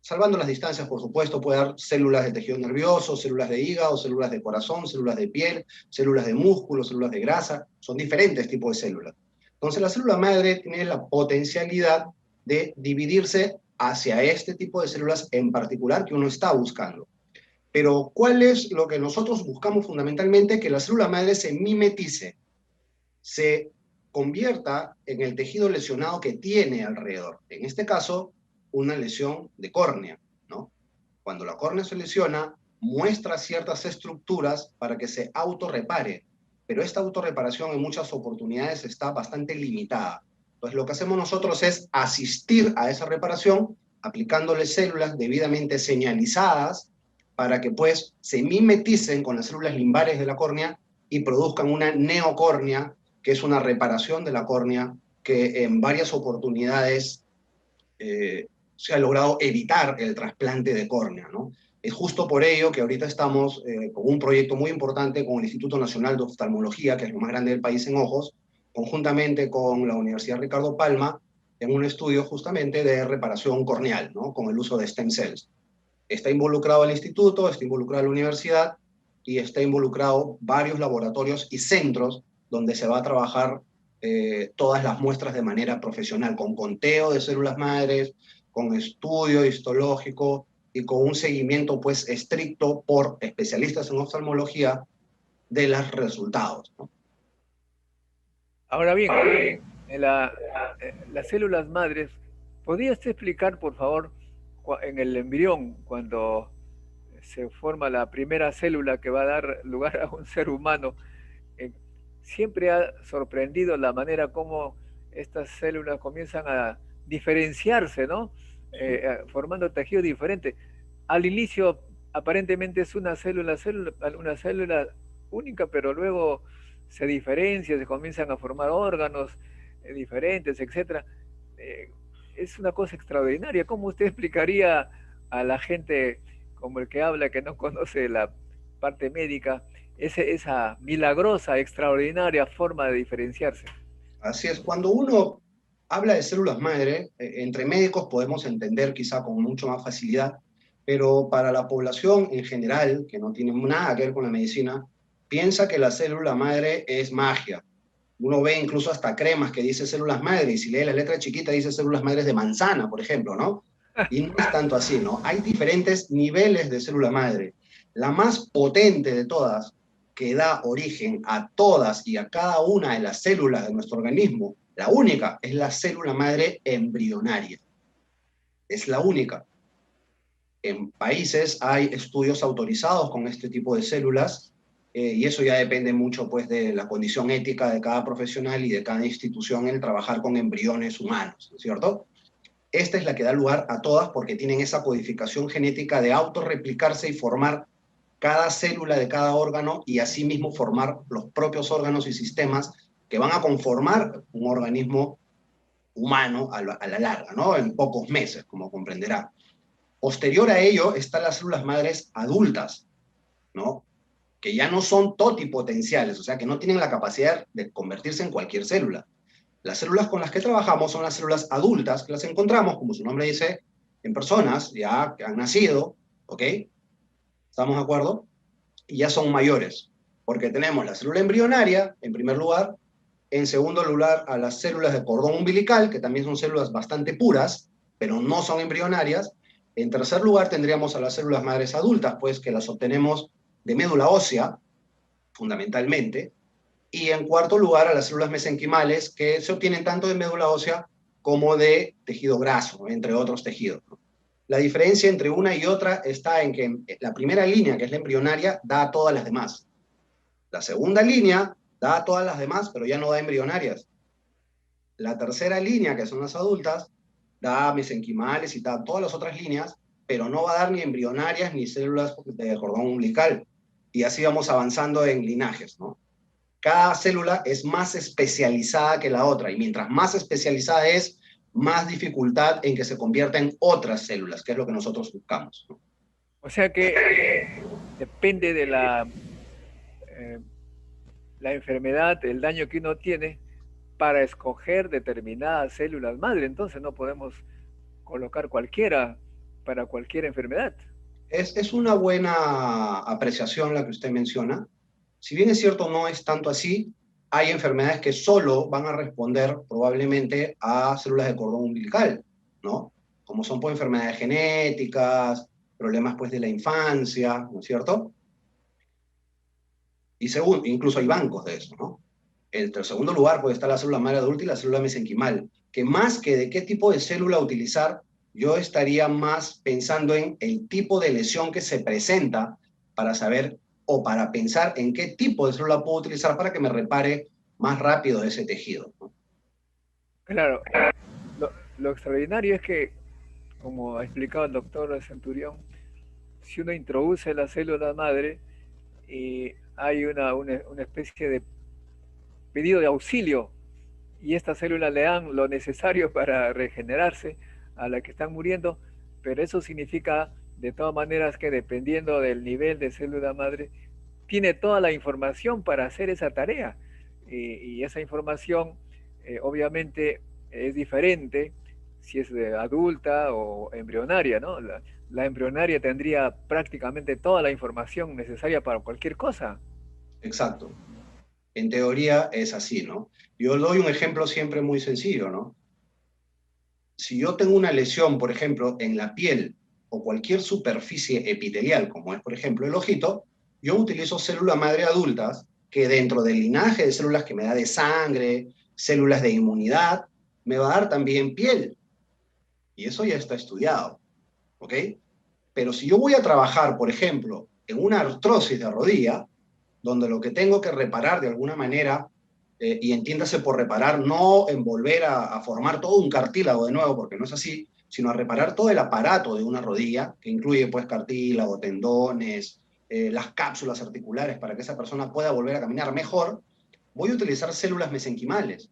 salvando las distancias, por supuesto, puede dar células de tejido nervioso, células de hígado, células de corazón, células de piel, células de músculo, células de grasa. Son diferentes tipos de células. Entonces, la célula madre tiene la potencialidad de dividirse hacia este tipo de células en particular que uno está buscando. Pero, ¿cuál es lo que nosotros buscamos fundamentalmente? Que la célula madre se mimetice, se convierta en el tejido lesionado que tiene alrededor. En este caso, una lesión de córnea, ¿no? Cuando la córnea se lesiona, muestra ciertas estructuras para que se autorrepare, pero esta autorreparación en muchas oportunidades está bastante limitada. Entonces, lo que hacemos nosotros es asistir a esa reparación aplicándole células debidamente señalizadas para que pues se mimeticen con las células limbares de la córnea y produzcan una neocórnea, que es una reparación de la córnea que en varias oportunidades se ha logrado evitar el trasplante de córnea, ¿no? Es justo por ello que ahorita estamos con un proyecto muy importante con el Instituto Nacional de Oftalmología, que es lo más grande del país en ojos, conjuntamente con la Universidad Ricardo Palma, en un estudio justamente de reparación corneal, ¿no? Con el uso de stem cells. Está involucrado el instituto, está involucrada la universidad y está involucrado varios laboratorios y centros donde se va a trabajar todas las muestras de manera profesional, con conteo de células madres, con estudio histológico y con un seguimiento pues estricto por especialistas en oftalmología de los resultados, ¿no? Ahora bien, las células madres, ¿podrías explicar, por favor, en el embrión, cuando se forma la primera célula que va a dar lugar a un ser humano, siempre ha sorprendido la manera como estas células comienzan a diferenciarse, ¿no? Formando tejido diferente. Al inicio aparentemente es una célula única, pero luego se diferencia, se comienzan a formar órganos diferentes, etc. es una cosa extraordinaria. ¿Cómo usted explicaría a la gente como el que habla, que no conoce la parte médica, esa milagrosa, extraordinaria forma de diferenciarse? Así es, cuando uno habla de células madre, entre médicos podemos entender quizá con mucho más facilidad, pero para la población en general, que no tiene nada que ver con la medicina, piensa que la célula madre es magia. Uno ve incluso hasta cremas que dice células madre, y si lee la letra chiquita dice células madres de manzana, por ejemplo, ¿no? Y no es tanto así, ¿no? Hay diferentes niveles de célula madre. La más potente de todas, que da origen a todas y a cada una de las células de nuestro organismo, la única, es la célula madre embrionaria. Es la única. En países hay estudios autorizados con este tipo de células, y eso ya depende mucho pues de la condición ética de cada profesional y de cada institución en trabajar con embriones humanos, ¿no es cierto? Esta es la que da lugar a todas porque tienen esa codificación genética de autorreplicarse y formar cada célula de cada órgano y asimismo formar los propios órganos y sistemas que van a conformar un organismo humano a la larga, ¿no? En pocos meses, como comprenderá. Posterior a ello están las células madres adultas, ¿no? Que ya no son totipotenciales, o sea, que no tienen la capacidad de convertirse en cualquier célula. Las células con las que trabajamos son las células adultas, que las encontramos, como su nombre dice, en personas ya que han nacido, ¿ok? ¿Estamos de acuerdo? Y ya son mayores, porque tenemos la célula embrionaria, en primer lugar, en segundo lugar a las células de cordón umbilical, que también son células bastante puras, pero no son embrionarias. En tercer lugar tendríamos a las células madres adultas, pues que las obtenemos de médula ósea, fundamentalmente. Y en cuarto lugar a las células mesenquimales, que se obtienen tanto de médula ósea como de tejido graso, entre otros tejidos. La diferencia entre una y otra está en que la primera línea, que es la embrionaria, da a todas las demás. La segunda línea da a todas las demás, pero ya no da embrionarias. La tercera línea, que son las adultas, da mesenquimales y da todas las otras líneas, pero no va a dar ni embrionarias ni células de cordón umbilical. Y así vamos avanzando en linajes, ¿no? Cada célula es más especializada que la otra, y mientras más especializada es, más dificultad en que se convierta en otras células, que es lo que nosotros buscamos, ¿no? O sea que depende de eh, la enfermedad, el daño que uno tiene para escoger determinadas células madre. Entonces no podemos colocar cualquiera para cualquier enfermedad. Es una buena apreciación la que usted menciona. Si bien es cierto, no es tanto así, hay enfermedades que solo van a responder probablemente a células de cordón umbilical, ¿no? Como son pues enfermedades genéticas, problemas pues de la infancia, ¿no es cierto? Y segundo, incluso hay bancos de eso, ¿no? En el segundo lugar puede estar la célula madre adulta y la célula mesenquimal, que más que de qué tipo de célula utilizar, yo estaría más pensando en el tipo de lesión que se presenta para saber o para pensar en qué tipo de célula puedo utilizar para que me repare más rápido ese tejido, ¿no? Claro, lo extraordinario es que, como ha explicado el doctor Centurión, si uno introduce la célula madre y hay una especie de pedido de auxilio y estas células le dan lo necesario para regenerarse a la que están muriendo, pero eso significa de todas maneras que dependiendo del nivel de célula madre, tiene toda la información para hacer esa tarea. Y esa información obviamente es diferente si es adulta o embrionaria, ¿no? La embrionaria tendría prácticamente toda la información necesaria para cualquier cosa. Exacto. En teoría es así, ¿no? Yo doy un ejemplo siempre muy sencillo, ¿no? Si yo tengo una lesión, por ejemplo, en la piel o cualquier superficie epitelial, como es, por ejemplo, el ojito, yo utilizo células madre adultas que dentro del linaje de células que me da de sangre, células de inmunidad, me va a dar también piel. Y eso ya está estudiado, ¿ok? Pero si yo voy a trabajar, por ejemplo, en una artrosis de rodilla, donde lo que tengo que reparar de alguna manera, y entiéndase por reparar, no en volver a formar todo un cartílago de nuevo, porque no es así, sino a reparar todo el aparato de una rodilla, que incluye pues cartílago, tendones, las cápsulas articulares para que esa persona pueda volver a caminar mejor, voy a utilizar células mesenquimales.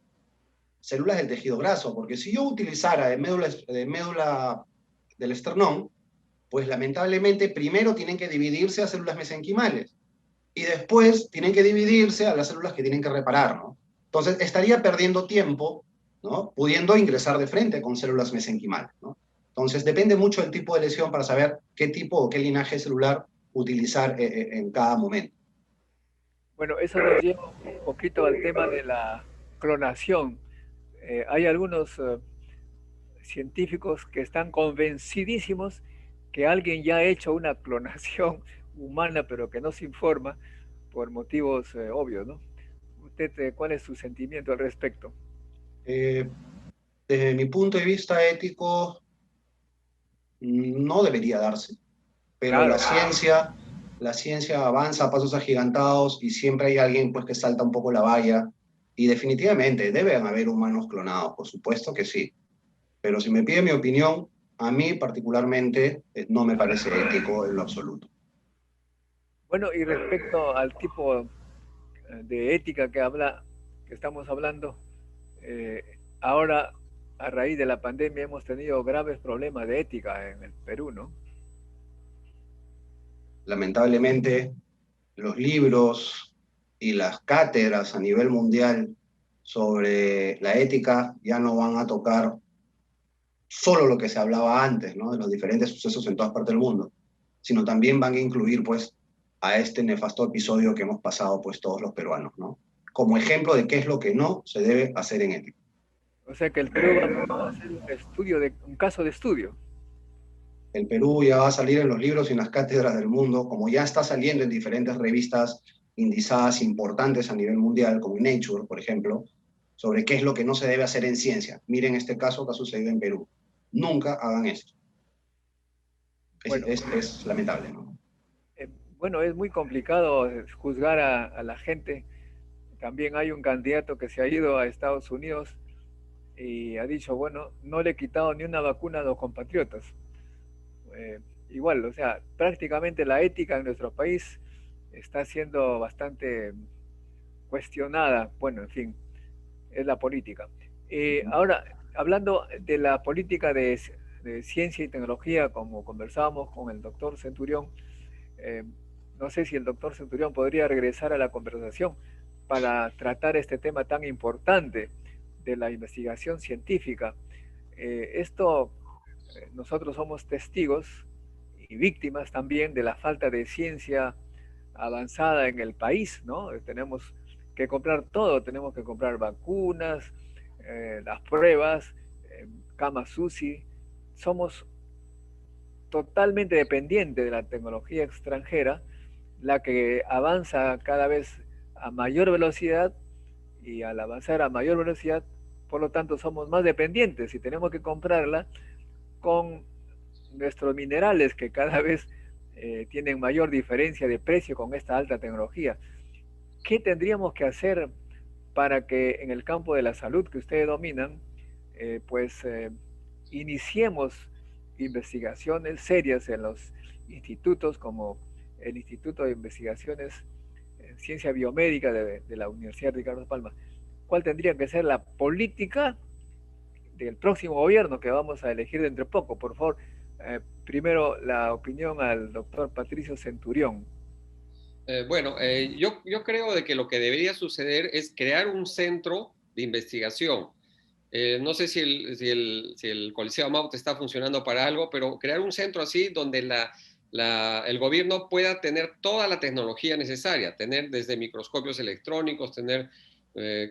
células del tejido graso, porque si yo utilizara de médula del esternón, pues lamentablemente primero tienen que dividirse a células mesenquimales y después tienen que dividirse a las células que tienen que reparar, ¿no? Entonces estaría perdiendo tiempo, ¿no? Pudiendo ingresar de frente con células mesenquimales, ¿no? Entonces depende mucho del tipo de lesión para saber qué tipo o qué linaje celular utilizar en cada momento. Bueno, eso nos lleva un poquito al tema de la clonación. Hay algunos científicos que están convencidísimos que alguien ya ha hecho una clonación humana, pero que no se informa por motivos obvios, ¿no? ¿Usted cuál es su sentimiento al respecto? Eh, Desde mi punto de vista ético, no debería darse, pero Claro, la ciencia avanza a pasos agigantados y siempre hay alguien pues que salta un poco la valla y definitivamente deben haber humanos clonados, por supuesto que sí, pero si me pide mi opinión, a mí particularmente no me parece ético en lo absoluto. bueno, y respecto al tipo de ética que estamos hablando, ahora a raíz de la pandemia hemos tenido graves problemas de ética en el Perú, ¿no? Lamentablemente, los libros y las cátedras a nivel mundial sobre la ética ya no van a tocar solo lo que se hablaba antes, ¿no? De los diferentes sucesos en todas partes del mundo, sino también van a incluir, pues, a este nefasto episodio que hemos pasado, pues, todos los peruanos, ¿no? Como ejemplo de qué es lo que no se debe hacer en ética. O sea que el Perú va a hacer un caso de estudio. El Perú ya va a salir en los libros y en las cátedras del mundo, como ya está saliendo en diferentes revistas indizadas importantes a nivel mundial, como Nature, por ejemplo, sobre qué es lo que no se debe hacer en ciencia. Miren este caso que ha sucedido en Perú. Nunca hagan esto. Bueno, Es lamentable, ¿no? eh, bueno, es muy complicado juzgar a la gente. También hay un candidato que se ha ido a Estados Unidos y ha dicho, bueno, no le he quitado ni una vacuna a los compatriotas. Eh, igual, o sea, prácticamente la ética en nuestro país está siendo bastante cuestionada. Bueno, en fin, es la política. Ahora, hablando de la política de ciencia y tecnología, como conversábamos con el doctor Centurión, eh, no sé si el doctor Centurión podría regresar a la conversación para tratar este tema tan importante de la investigación científica. Nosotros somos testigos y víctimas también de la falta de ciencia avanzada en el país, ¿no? Tenemos que comprar todo, tenemos que comprar vacunas, las pruebas, camas UCI. Somos totalmente dependientes de la tecnología extranjera, la que avanza cada vez a mayor velocidad y al avanzar a mayor velocidad, por lo tanto, somos más dependientes y tenemos que comprarla con nuestros minerales que cada vez tienen mayor diferencia de precio con esta alta tecnología. ¿Qué tendríamos que hacer para que en el campo de la salud que ustedes dominan, pues iniciemos investigaciones serias en los institutos como el Instituto de Investigaciones en Ciencia Biomédica de la Universidad Ricardo Palma? ¿Cuál tendría que ser la política del próximo gobierno que vamos a elegir dentro de poco? Por favor, primero la opinión al doctor Patricio Centurión. Yo creo de que lo que debería suceder es crear un centro de investigación. No sé si el Coliseo Maute está funcionando para algo, pero crear un centro así donde el gobierno pueda tener toda la tecnología necesaria, tener desde microscopios electrónicos, tener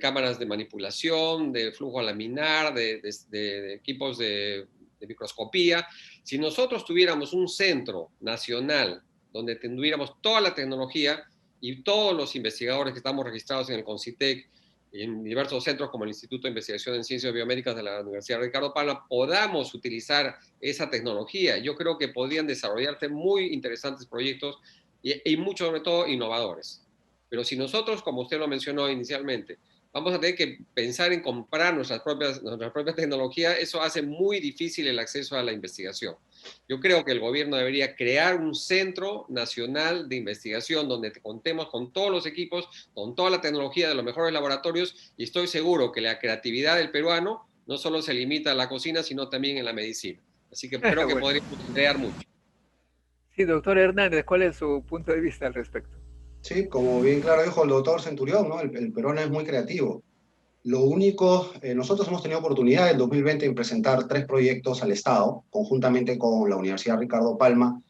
cámaras de manipulación, de flujo laminar, de equipos de microscopía. Si nosotros tuviéramos un centro nacional donde tuviéramos toda la tecnología y todos los investigadores que estamos registrados en el CONCITEC, en diversos centros como el Instituto de Investigación en Ciencias Biomédicas de la Universidad Ricardo Palma, podamos utilizar esa tecnología. Yo creo que podrían desarrollarse muy interesantes proyectos y mucho, sobre todo, innovadores. Pero si nosotros, como usted lo mencionó inicialmente, vamos a tener que pensar en comprar nuestras propias tecnologías. Eso hace muy difícil el acceso a la investigación. Yo creo que el gobierno debería crear un centro nacional de investigación donde contemos con todos los equipos, con toda la tecnología de los mejores laboratorios, y estoy seguro que la creatividad del peruano no solo se limita a la cocina, sino también en la medicina. Así que creo que Bueno, podríamos crear mucho. sí, doctor Hernández, ¿cuál es su punto de vista al respecto? Sí, como bien claro dijo el doctor Centurión, ¿no? El peruano es muy creativo. Lo único, nosotros hemos tenido oportunidad en 2020 en presentar 3 proyectos al Estado, conjuntamente con la Universidad Ricardo Palma,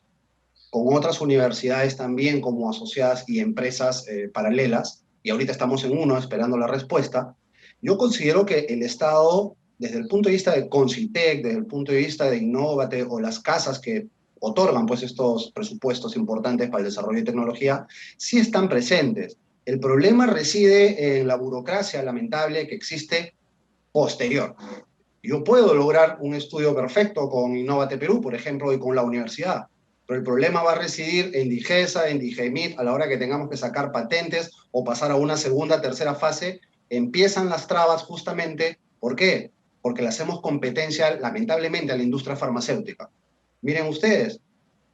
con otras universidades también como asociadas y empresas paralelas, y ahorita estamos en uno esperando la respuesta. Yo considero que el Estado, desde el punto de vista de Concitec, desde el punto de vista de Innovate o las casas que otorgan pues estos presupuestos importantes para el desarrollo de tecnología, sí están presentes. El problema reside en la burocracia lamentable que existe posterior. Yo puedo lograr un estudio perfecto con Innovate Perú, por ejemplo, y con la universidad, pero el problema va a residir en DIGESA, en DIGEMIT, a la hora que tengamos que sacar patentes o pasar a una segunda, tercera fase, empiezan las trabas justamente, ¿por qué? Porque le hacemos competencia, lamentablemente, a la industria farmacéutica. Miren ustedes,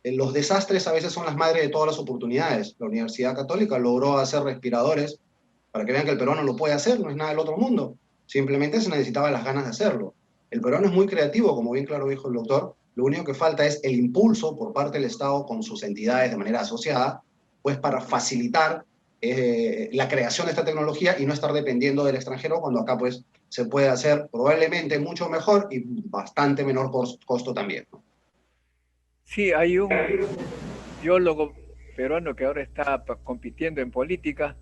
los desastres a veces son las madres de todas las oportunidades. La Universidad Católica logró hacer respiradores para que vean que el peruano lo puede hacer, no es nada del otro mundo. Simplemente se necesitaba las ganas de hacerlo. El peruano es muy creativo, como bien claro dijo el doctor. Lo único que falta es el impulso por parte del Estado con sus entidades de manera asociada, pues para facilitar la creación de esta tecnología y no estar dependiendo del extranjero cuando acá pues se puede hacer probablemente mucho mejor y bastante menor costo también, ¿no? Sí, hay un biólogo peruano que ahora está compitiendo en política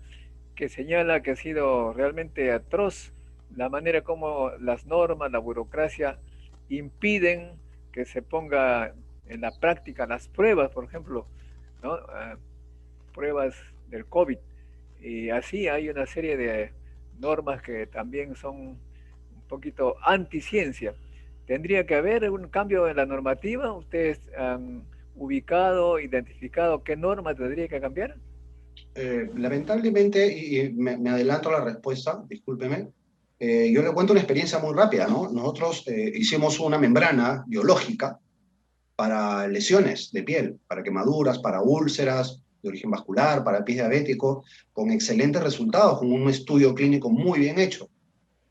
que señala que ha sido realmente atroz la manera como las normas, la burocracia impiden que se ponga en la práctica las pruebas, por ejemplo, ¿no? Pruebas del COVID. Y así hay una serie de normas que también son un poquito anticiencia. ¿Tendría que haber un cambio en la normativa? ¿Ustedes han ubicado, identificado qué norma tendría que cambiar? Lamentablemente, y me adelanto a la respuesta, discúlpeme, yo le cuento una experiencia muy rápida, ¿no? Nosotros hicimos una membrana biológica para lesiones de piel, para quemaduras, para úlceras de origen vascular, para pies diabético, con excelentes resultados, con un estudio clínico muy bien hecho,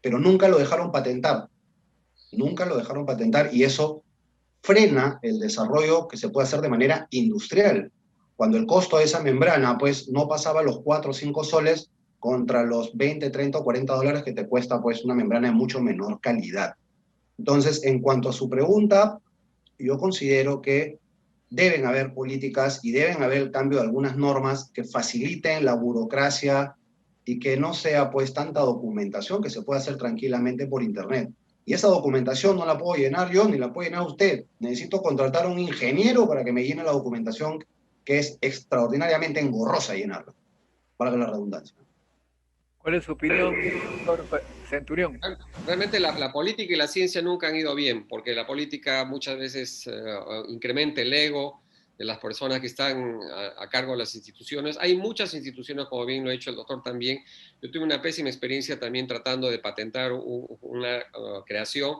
pero nunca lo dejaron patentar, nunca lo dejaron patentar y eso frena el desarrollo que se puede hacer de manera industrial. Cuando el costo de esa membrana pues no pasaba los 4 o 5 soles contra los 20, 30 o 40 dólares que te cuesta pues una membrana de mucho menor calidad. Entonces, en cuanto a su pregunta, yo considero que deben haber políticas y deben haber el cambio de algunas normas que faciliten la burocracia y que no sea pues tanta documentación que se pueda hacer tranquilamente por internet. Y esa documentación no la puedo llenar yo ni la puede llenar usted. Necesito contratar a un ingeniero para que me llene la documentación que es extraordinariamente engorrosa llenarla, valga la redundancia. ¿Cuál es su opinión, doctor Centurión? Realmente la política y la ciencia nunca han ido bien, porque la política muchas veces incrementa el ego de las personas que están a cargo de las instituciones. Hay muchas instituciones, como bien lo ha dicho el doctor también. Yo tuve una pésima experiencia también tratando de patentar una creación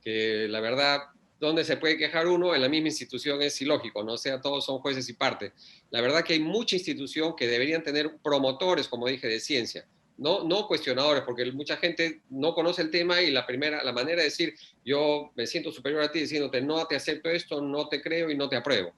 que la verdad, donde se puede quejar uno, en la misma institución es ilógico, ¿no? O sea, todos son jueces y parte. La verdad que hay mucha institución que deberían tener promotores, como dije, de ciencia. No cuestionadores, porque mucha gente no conoce el tema y la manera de decir yo me siento superior a ti diciéndote no te acepto esto, no te creo y no te apruebo.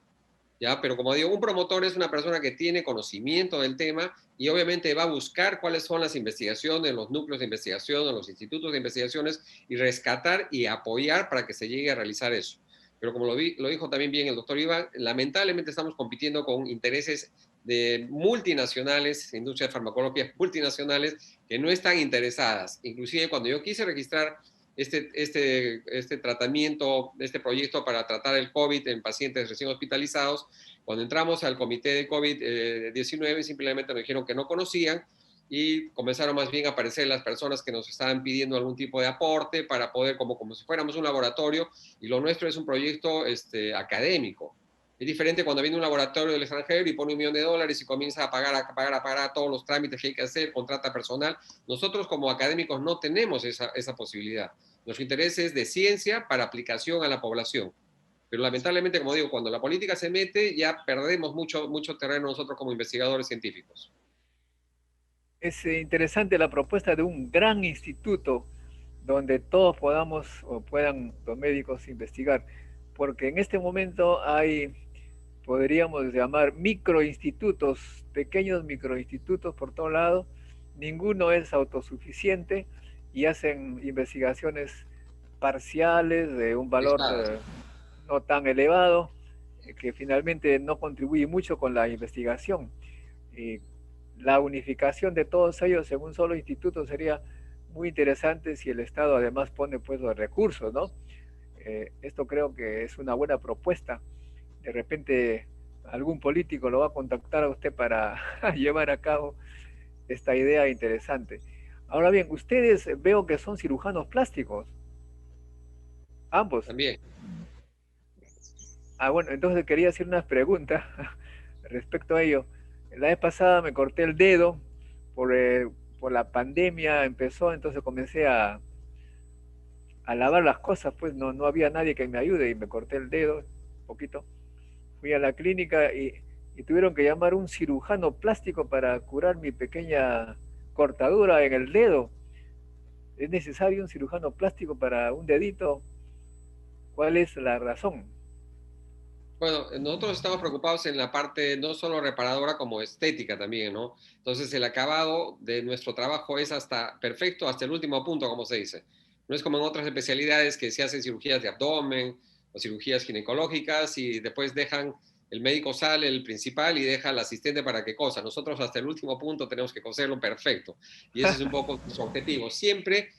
¿Ya? Pero como digo, un promotor es una persona que tiene conocimiento del tema y obviamente va a buscar cuáles son las investigaciones, los núcleos de investigación, los institutos de investigaciones y rescatar y apoyar para que se llegue a realizar eso. Pero como lo dijo también bien el doctor Iván, lamentablemente estamos compitiendo con intereses de multinacionales, industrias farmacológicas multinacionales, que no están interesadas. Inclusive cuando yo quise registrar este tratamiento, este proyecto para tratar el COVID en pacientes recién hospitalizados, cuando entramos al comité de COVID-19 simplemente nos dijeron que no conocían y comenzaron más bien a aparecer las personas que nos estaban pidiendo algún tipo de aporte para poder, como si fuéramos un laboratorio, y lo nuestro es un proyecto académico. Es diferente cuando viene un laboratorio del extranjero y pone $1.000.000 y comienza a pagar todos los trámites que hay que hacer, contrata personal. Nosotros como académicos no tenemos esa posibilidad. Nuestro interés es de ciencia para aplicación a la población. Pero lamentablemente, como digo, cuando la política se mete, ya perdemos mucho terreno nosotros como investigadores científicos. Es interesante la propuesta de un gran instituto donde todos podamos o puedan los médicos investigar, porque en este momento hay, podríamos llamar microinstitutos, pequeños microinstitutos por todo lado, ninguno es autosuficiente y hacen investigaciones parciales de un valor no tan elevado, que finalmente no contribuye mucho con la investigación. La unificación de todos ellos en un solo instituto sería muy interesante si el Estado además pone pues los recursos, ¿no? Esto creo que es una buena propuesta. De repente algún político lo va a contactar a usted para llevar a cabo esta idea interesante. Ahora bien, ustedes veo que son cirujanos plásticos, ambos. También. Bueno, entonces quería hacer unas preguntas respecto a ello. La vez pasada me corté el dedo por la pandemia, empezó, entonces comencé a lavar las cosas, pues no había nadie que me ayude y me corté el dedo un poquito. Fui a la clínica y tuvieron que llamar un cirujano plástico para curar mi pequeña cortadura en el dedo. ¿Es necesario un cirujano plástico para un dedito? ¿Cuál es la razón? Bueno, nosotros estamos preocupados en la parte no solo reparadora como estética también, ¿no? Entonces el acabado de nuestro trabajo es hasta perfecto, hasta el último punto, como se dice. No es como en otras especialidades que se hacen cirugías de abdomen o cirugías ginecológicas y después el médico sale, el principal, y deja al asistente para que cosa. Nosotros hasta el último punto tenemos que coserlo perfecto. Y ese es un poco su objetivo. Siempre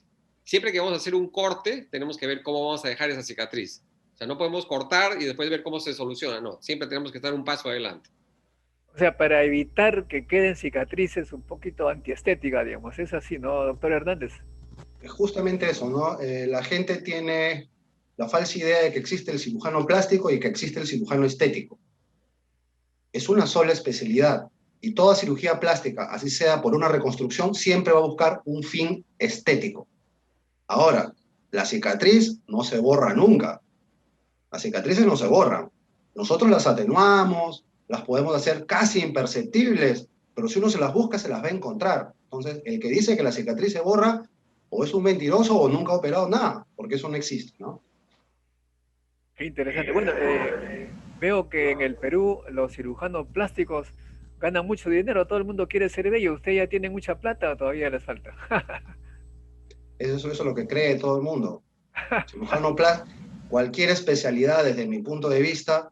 que vamos a hacer un corte, tenemos que ver cómo vamos a dejar esa cicatriz. O sea, no podemos cortar y después ver cómo se soluciona, no. Siempre tenemos que estar un paso adelante. O sea, para evitar que queden cicatrices un poquito antiestética, digamos. Es así, ¿no, doctor Hernández? Es justamente eso, ¿no? La gente tiene la falsa idea de que existe el cirujano plástico y que existe el cirujano estético. Es una sola especialidad y toda cirugía plástica, así sea por una reconstrucción, siempre va a buscar un fin estético. Ahora, la cicatriz no se borra nunca. Las cicatrices no se borran. Nosotros las atenuamos, las podemos hacer casi imperceptibles, pero si uno se las busca, se las va a encontrar. Entonces, el que dice que la cicatriz se borra, o es un mentiroso o nunca ha operado nada, porque eso no existe, ¿no? Qué interesante. Bueno, veo que en el Perú los cirujanos plásticos ganan mucho dinero, todo el mundo quiere ser de ellos. ¿Usted ya tiene mucha plata o todavía les falta? Eso es lo que cree todo el mundo. Cirujano plástico, cualquier especialidad desde mi punto de vista,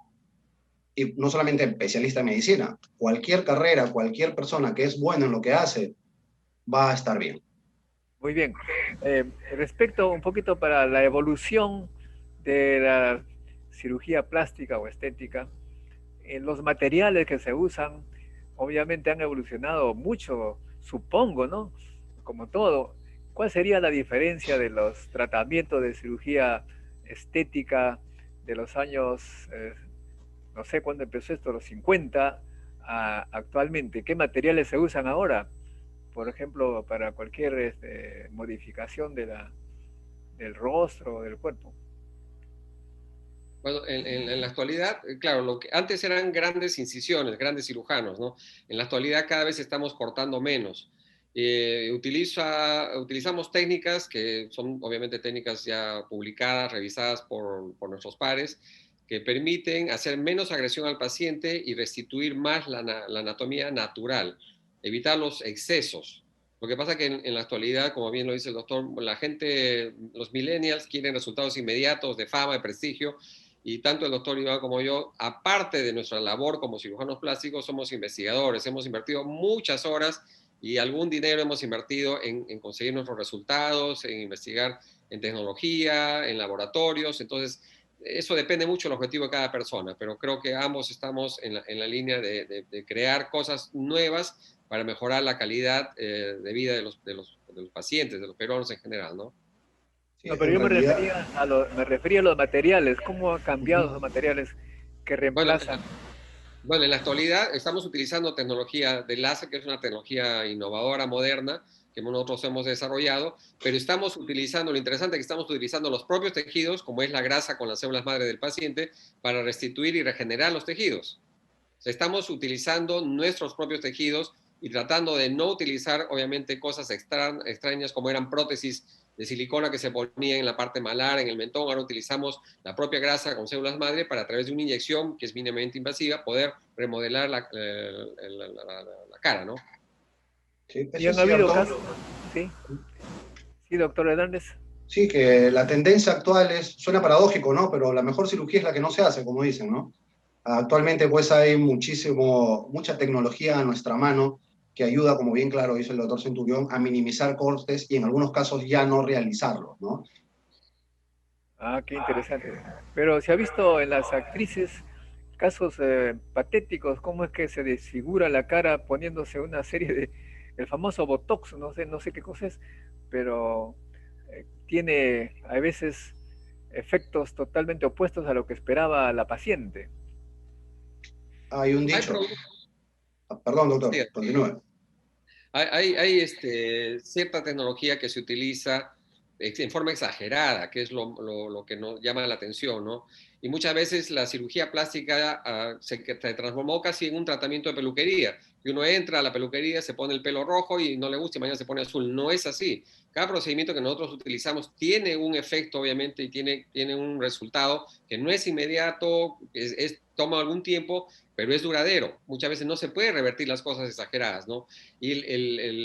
y no solamente especialista en medicina, cualquier carrera, cualquier persona que es buena en lo que hace, va a estar bien. Muy bien. Respecto un poquito para la evolución de la cirugía plástica o estética, los materiales que se usan obviamente han evolucionado mucho, supongo, ¿no? Como todo. ¿Cuál sería la diferencia de los tratamientos de cirugía estética de los años, no sé cuándo empezó esto, los 50, actualmente? ¿Qué materiales se usan ahora? Por ejemplo, para cualquier modificación del rostro o del cuerpo. Bueno, en la actualidad, claro, lo que antes eran grandes incisiones, grandes cirujanos, ¿no? En la actualidad cada vez estamos cortando menos. Utilizamos técnicas que son obviamente técnicas ya publicadas, revisadas por nuestros pares, que permiten hacer menos agresión al paciente y restituir más la anatomía natural, evitar los excesos. Lo que pasa que en la actualidad, como bien lo dice el doctor, la gente, los millennials quieren resultados inmediatos de fama, de prestigio, y tanto el doctor Iván como yo, aparte de nuestra labor como cirujanos plásticos, somos investigadores, hemos invertido muchas horas y algún dinero hemos invertido en conseguir nuestros resultados, en investigar en tecnología, en laboratorios. Entonces, eso depende mucho del objetivo de cada persona, pero creo que ambos estamos en la línea de crear cosas nuevas para mejorar la calidad de vida de los pacientes, de los peruanos en general, ¿no? Sí, no, pero yo me refería a los materiales, cómo han cambiado los materiales. que Bueno, reemplazan. bueno, en la actualidad estamos utilizando tecnología de láser, que es una tecnología innovadora, moderna, que nosotros hemos desarrollado, pero estamos utilizando, lo interesante es que estamos utilizando los propios tejidos, como es la grasa con las células madre del paciente, para restituir y regenerar los tejidos. O sea, estamos utilizando nuestros propios tejidos y tratando de no utilizar, obviamente, cosas extrañas como eran prótesis de silicona que se ponían en la parte malar, en el mentón. Ahora utilizamos la propia grasa con células madre para, a través de una inyección que es mínimamente invasiva, poder remodelar la cara, ¿no? Sí, Y eso es han habido cierto. casos, sí, sí, doctor Hernández. Sí, que la tendencia actual es, suena paradójico, ¿no? Pero la mejor cirugía es la que no se hace, como dicen, ¿no? Actualmente pues hay mucha tecnología a nuestra mano que ayuda, como bien claro dice el doctor Centurión, a minimizar costes y en algunos casos ya no realizarlos, ¿no? Ah, qué interesante. Pero se ha visto en las actrices casos patéticos, cómo es que se desfigura la cara poniéndose una serie de, el famoso Botox, no sé qué cosa es, pero tiene a veces efectos totalmente opuestos a lo que esperaba la paciente. Hay un Hay, dicho, perdón sí, doctor, continúe. hay cierta tecnología que se utiliza en forma exagerada, que es lo que nos llama la atención, ¿no? Y muchas veces la cirugía plástica se transformó casi en un tratamiento de peluquería. Y uno entra a la peluquería, se pone el pelo rojo y no le gusta y mañana se pone azul. No es así. Cada procedimiento que nosotros utilizamos tiene un efecto, obviamente, y tiene un resultado que no es inmediato, toma algún tiempo, pero es duradero. Muchas veces no se puede revertir las cosas exageradas, ¿no? Y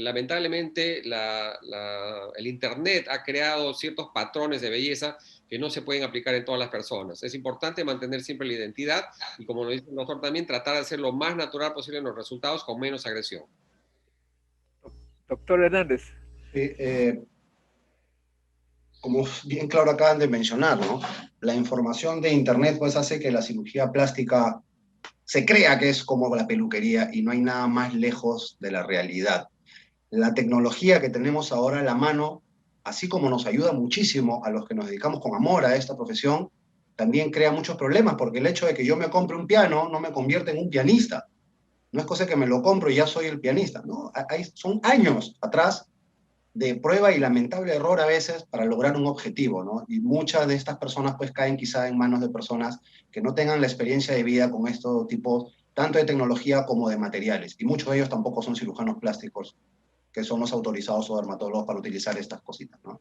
lamentablemente el Internet ha creado ciertos patrones de belleza que no se pueden aplicar en todas las personas. Es importante mantener siempre la identidad y, como lo dice el doctor también, tratar de hacer lo más natural posible en los resultados con menos agresión. Doctor Hernández, Sí, como bien claro acaban de mencionar, ¿no? La información de Internet pues hace que la cirugía plástica se crea que es como la peluquería y no hay nada más lejos de la realidad. La tecnología que tenemos ahora a la mano, así como nos ayuda muchísimo a los que nos dedicamos con amor a esta profesión, también crea muchos problemas, porque el hecho de que yo me compre un piano no me convierte en un pianista. No es cosa que me lo compro y ya soy el pianista, ¿no? Son años atrás de prueba y lamentable error a veces para lograr un objetivo, ¿no? Y muchas de estas personas pues caen quizá en manos de personas que no tengan la experiencia de vida con estos tipos, tanto de tecnología como de materiales. Y muchos de ellos tampoco son cirujanos plásticos, que son los autorizados o dermatólogos para utilizar estas cositas, ¿no?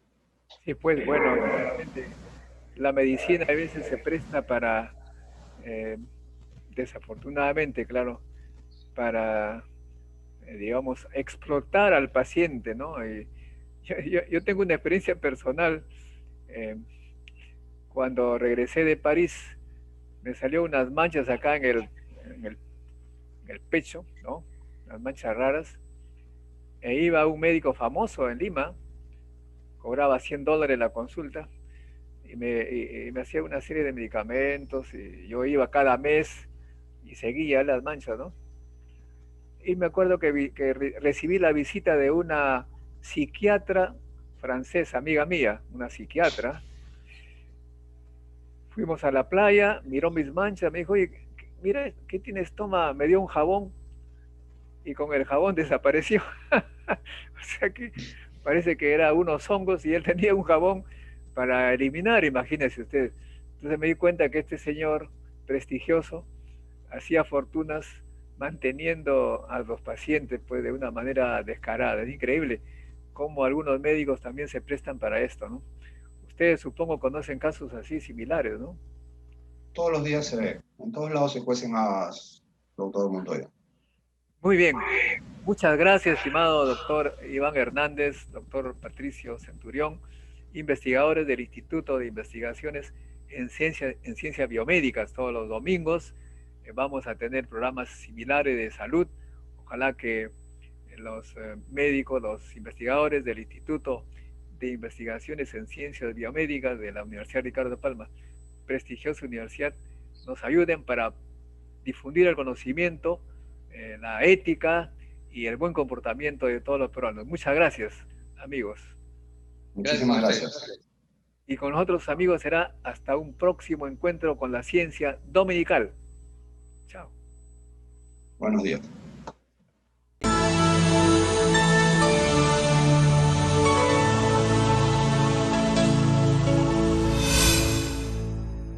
sí, pues bueno, realmente la medicina a veces se presta para, eh, desafortunadamente, claro, para, digamos, explotar al paciente, ¿no? Y yo tengo una experiencia personal. eh, Cuando regresé de París, me salió unas manchas acá en el, en el pecho, ¿no? Unas manchas raras. E iba a un médico famoso en Lima, cobraba $100 la consulta y me hacía una serie de medicamentos y yo iba cada mes y seguía las manchas, ¿no? Y me acuerdo que recibí la visita de una psiquiatra francesa, amiga mía, una psiquiatra. Fuimos a la playa, miró mis manchas, me dijo, oye, mira, ¿qué tienes? Toma, me dio un jabón y con el jabón desapareció. O sea que parece que era unos hongos y él tenía un jabón para eliminar, imagínense ustedes. Entonces me di cuenta que este señor prestigioso hacía fortunas manteniendo a los pacientes pues de una manera descarada. Es increíble cómo algunos médicos también se prestan para esto, ¿no? Ustedes supongo conocen casos así similares, ¿no? Todos los días se ve, en todos lados se cuecen habas, doctor Montoya. Muy bien. Muchas gracias, estimado doctor Iván Hernández, doctor Patricio Centurión, investigadores del Instituto de Investigaciones en Ciencias Biomédicas. Todos los domingos vamos a tener programas similares de salud. Ojalá que los médicos, los investigadores del Instituto de Investigaciones en Ciencias Biomédicas de la Universidad Ricardo Palma, prestigiosa universidad, nos ayuden para difundir el conocimiento, la ética y el buen comportamiento de todos los peruanos. Muchas gracias, amigos. Gracias a Muchísimas ustedes. gracias. Y con nosotros, amigos, será hasta un próximo encuentro con la ciencia dominical. Chao. Buenos días.